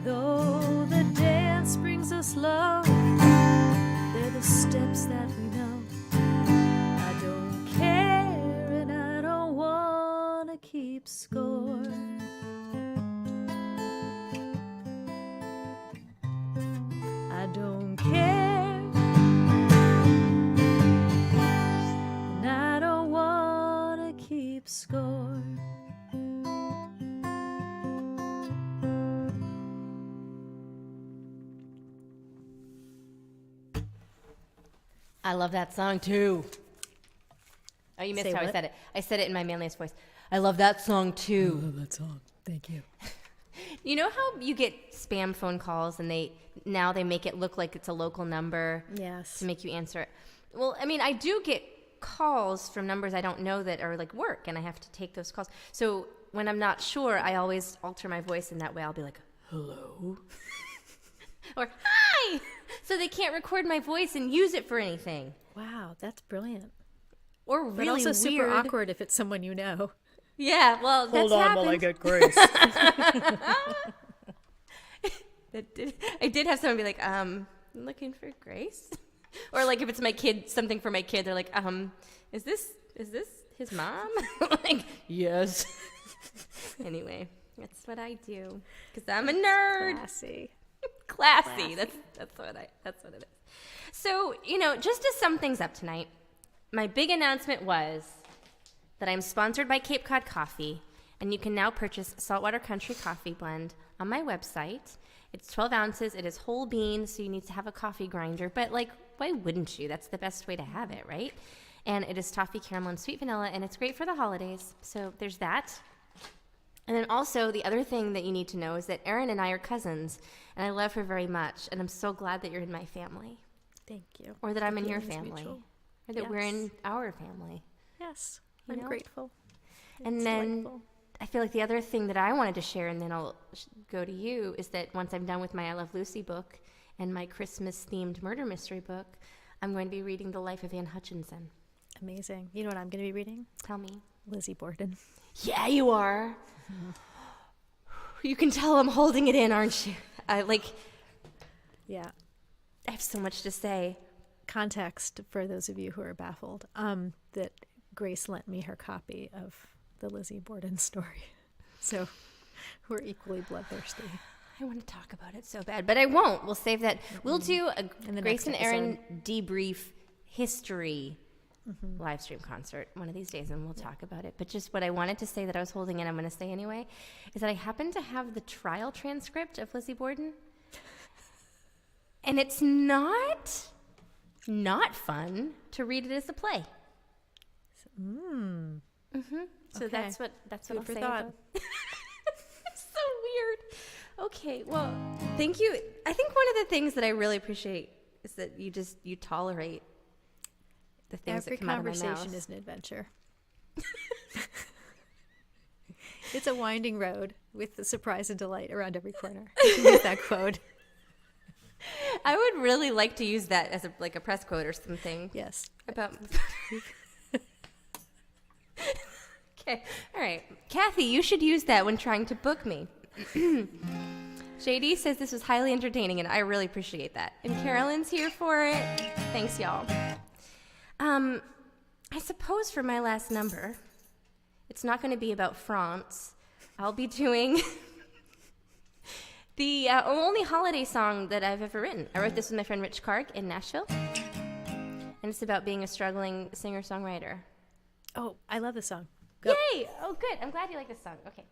[SPEAKER 2] though the dance brings us low, they're the steps that we know. I don't care and I don't want to keep score. I don't care and I don't want to keep score.
[SPEAKER 1] I love that song too. Oh, you missed
[SPEAKER 2] Say
[SPEAKER 1] how I
[SPEAKER 2] what?
[SPEAKER 1] said it. I said it in my manliest voice. I love that song too.
[SPEAKER 2] I love that song. Thank you.
[SPEAKER 1] You know how you get spam phone calls and they make it look like it's a local number
[SPEAKER 2] Yes.
[SPEAKER 1] to make you answer it? Well, I mean, I do get calls from numbers I don't know that are like work, and I have to take those calls. So when I'm not sure, I always alter my voice, and that way I'll be like, hello? Or hi! So they can't record my voice and use it for anything.
[SPEAKER 2] Wow, that's brilliant.
[SPEAKER 1] Or
[SPEAKER 2] But
[SPEAKER 1] really
[SPEAKER 2] also
[SPEAKER 1] weird.
[SPEAKER 2] super awkward if it's someone you know.
[SPEAKER 1] Yeah, well, that's happened.
[SPEAKER 2] get Grace.
[SPEAKER 1] I did have someone be like, looking for Grace? Or like if it's my kid, something for my kid, they're like, is this his mom? Like, yes. Anyway, that's what I do because I'm a nerd. Classy. That's what it is. So, just to sum things up tonight, my big announcement was that I'm sponsored by Cape Cod Coffee, and you can now purchase Saltwater Country Coffee Blend on my website. It's 12 ounces. It is whole bean, so you need to have a coffee grinder. But, why wouldn't you? That's the best way to have it, right? And it is toffee, caramel, and sweet vanilla, and it's great for the holidays. So there's that. And then also, the other thing that you need to know is that Erin and I are cousins, and I love her very much, and I'm so glad that you're in my family.
[SPEAKER 2] Thank you.
[SPEAKER 1] Or that I'm in your
[SPEAKER 2] feeling is
[SPEAKER 1] family.
[SPEAKER 2] mutual.
[SPEAKER 1] Or that
[SPEAKER 2] Yes.
[SPEAKER 1] we're in our family.
[SPEAKER 2] Yes,
[SPEAKER 1] You
[SPEAKER 2] I'm
[SPEAKER 1] know?
[SPEAKER 2] grateful.
[SPEAKER 1] And
[SPEAKER 2] It's
[SPEAKER 1] then
[SPEAKER 2] delightful.
[SPEAKER 1] I feel like the other thing that I wanted to share, and then I'll go to you, is that once I'm done with my I Love Lucy book and my Christmas-themed murder mystery book, I'm going to be reading The Life of Anne Hutchinson.
[SPEAKER 2] Amazing. You know what I'm going to be reading?
[SPEAKER 1] Tell me.
[SPEAKER 2] Lizzie Borden.
[SPEAKER 1] Yeah, you are. You can tell I'm holding it in, aren't you?
[SPEAKER 2] Yeah.
[SPEAKER 1] I have so much to say.
[SPEAKER 2] Context for those of you who are baffled, that Grace lent me her copy of the Lizzie Borden story. So we're equally bloodthirsty.
[SPEAKER 1] I want to talk about it so bad, but I won't. We'll save that. We'll do a
[SPEAKER 2] In the
[SPEAKER 1] Grace and
[SPEAKER 2] next
[SPEAKER 1] Erin debrief history live stream concert one of these days, and we'll talk about it. But just what I wanted to say that I was holding in, I'm going to say anyway, is that I happen to have the trial transcript of Lizzie Borden, and it's not fun to read it as a play. So
[SPEAKER 2] Okay.
[SPEAKER 1] that's what
[SPEAKER 2] Food
[SPEAKER 1] I'll
[SPEAKER 2] for
[SPEAKER 1] say.
[SPEAKER 2] thought.
[SPEAKER 1] About It's so weird. Okay, well, thank you. I think one of the things that I really appreciate is that you tolerate the things
[SPEAKER 2] Every
[SPEAKER 1] that come out of my
[SPEAKER 2] conversation
[SPEAKER 1] mouth.
[SPEAKER 2] is an adventure. It's a winding road with the surprise and delight around every corner. You can use that quote.
[SPEAKER 1] I would really like to use that as a press quote or something.
[SPEAKER 2] Yes.
[SPEAKER 1] About. Okay, all right. Kathy, you should use that when trying to book me. JD says this was highly entertaining, and I really appreciate that. And Carolyn's here for it. Thanks, y'all. I suppose for my last number, it's not going to be about France. I'll be doing the only holiday song that I've ever written. I wrote this with my friend Rich Karg in Nashville, and it's about being a struggling singer-songwriter.
[SPEAKER 2] Oh, I love this song. Go.
[SPEAKER 1] Yay! Oh, good. I'm glad you like this song. Okay.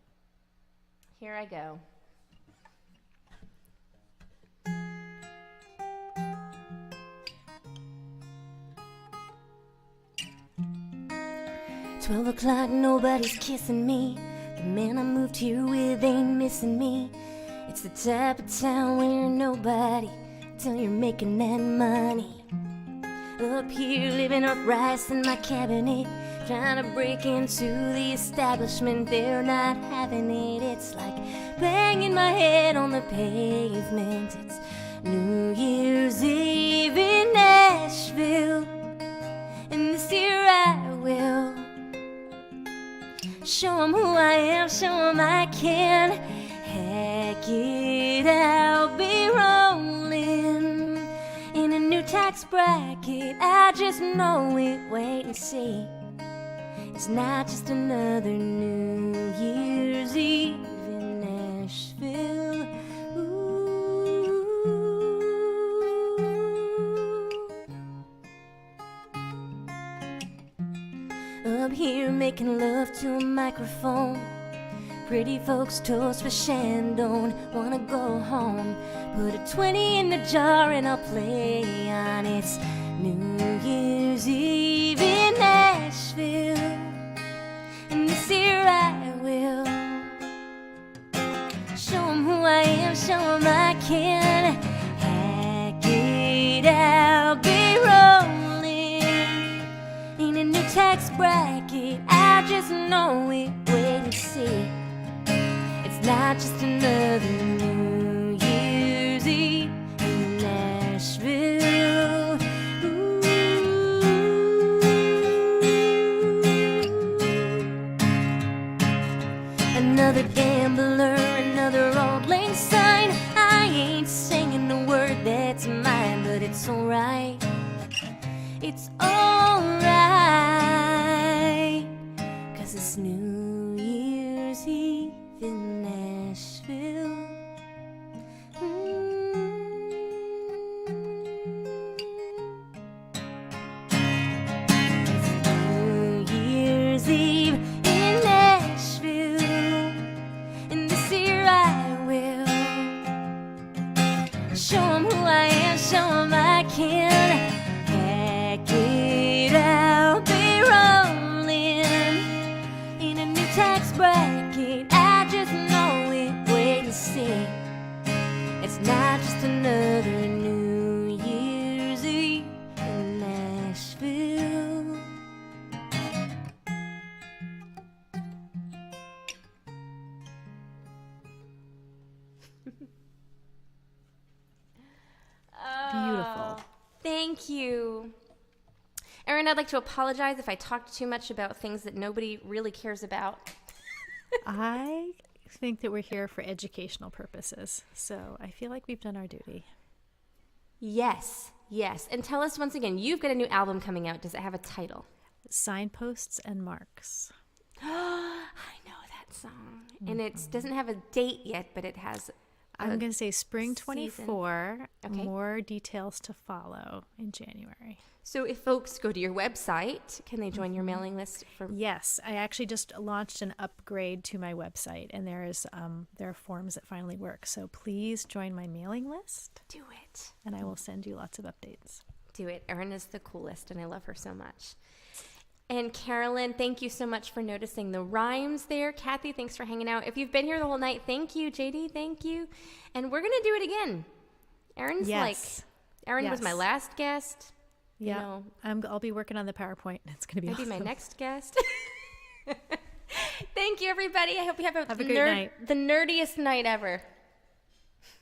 [SPEAKER 1] Here I go. "12 o'clock, nobody's kissing me. The man I moved here with ain't missing me. It's the type of town where nobody till you're making that money. Up here, living off rice in my cabinet, trying to break into the establishment. They're not having it. It's like banging my head on the pavement. It's New Year's Eve in Nashville, and this year I will show 'em who I am, show 'em I can hack it. I'll be rolling in a new tax bracket. I just know it. Wait and see. It's not just another New Year's Eve in Nashville. Ooh. Up here making love to a microphone. Pretty folks toast for Shandon. Wanna go home. Put a 20 in the jar and I'll play on. It's New Year's Year's Eve in Nashville, and this year I will show 'em who I am, show 'em I can hack it out, be rolling in a new tax bracket. I just know it, wait and see. It's not just another New Year's Eve in Nashville. Ooh. Another gambler, another old lane sign. I ain't singing a word that's mine, but it's alright. It's alright, 'cause it's New Year's Eve in Nashville. It's New Year's Eve in Nashville, and this year I will show 'em who I am, show 'em I can hack it out, be rolling in a new tax bracket. I just know it, wait and see. It's not just another New Year's Eve in Nashville.
[SPEAKER 2] Beautiful.
[SPEAKER 1] Thank you. Erin, I'd like to apologize if I talked too much about things that nobody really cares about.
[SPEAKER 2] I think that we're here for educational purposes, so I feel like we've done our duty.
[SPEAKER 1] Yes, yes. And tell us once again, you've got a new album coming out. Does it have a title?
[SPEAKER 2] Signposts and Marks.
[SPEAKER 1] I know that song. And it doesn't have a date yet, but it has
[SPEAKER 2] I'm going to say spring
[SPEAKER 1] season.
[SPEAKER 2] 24.
[SPEAKER 1] Okay.
[SPEAKER 2] More details to follow in January.
[SPEAKER 1] So if folks go to your website, can they join your mailing list?
[SPEAKER 2] Yes, I actually just launched an upgrade to my website, and there are forms that finally work. So please join my mailing list.
[SPEAKER 1] Do it.
[SPEAKER 2] And I will send you lots of updates.
[SPEAKER 1] Do it. Erin is the coolest, and I love her so much. And Carolyn, thank you so much for noticing the rhymes there. Kathy, thanks for hanging out. If you've been here the whole night, thank you. JD, thank you. And we're going to do it again. Erin's Erin was my last guest.
[SPEAKER 2] Yeah,
[SPEAKER 1] You know,
[SPEAKER 2] I'll be working on the PowerPoint. It's going to be
[SPEAKER 1] maybe
[SPEAKER 2] awesome.
[SPEAKER 1] my next guest. Thank you, everybody. I hope you have
[SPEAKER 2] a great night.
[SPEAKER 1] The nerdiest night ever.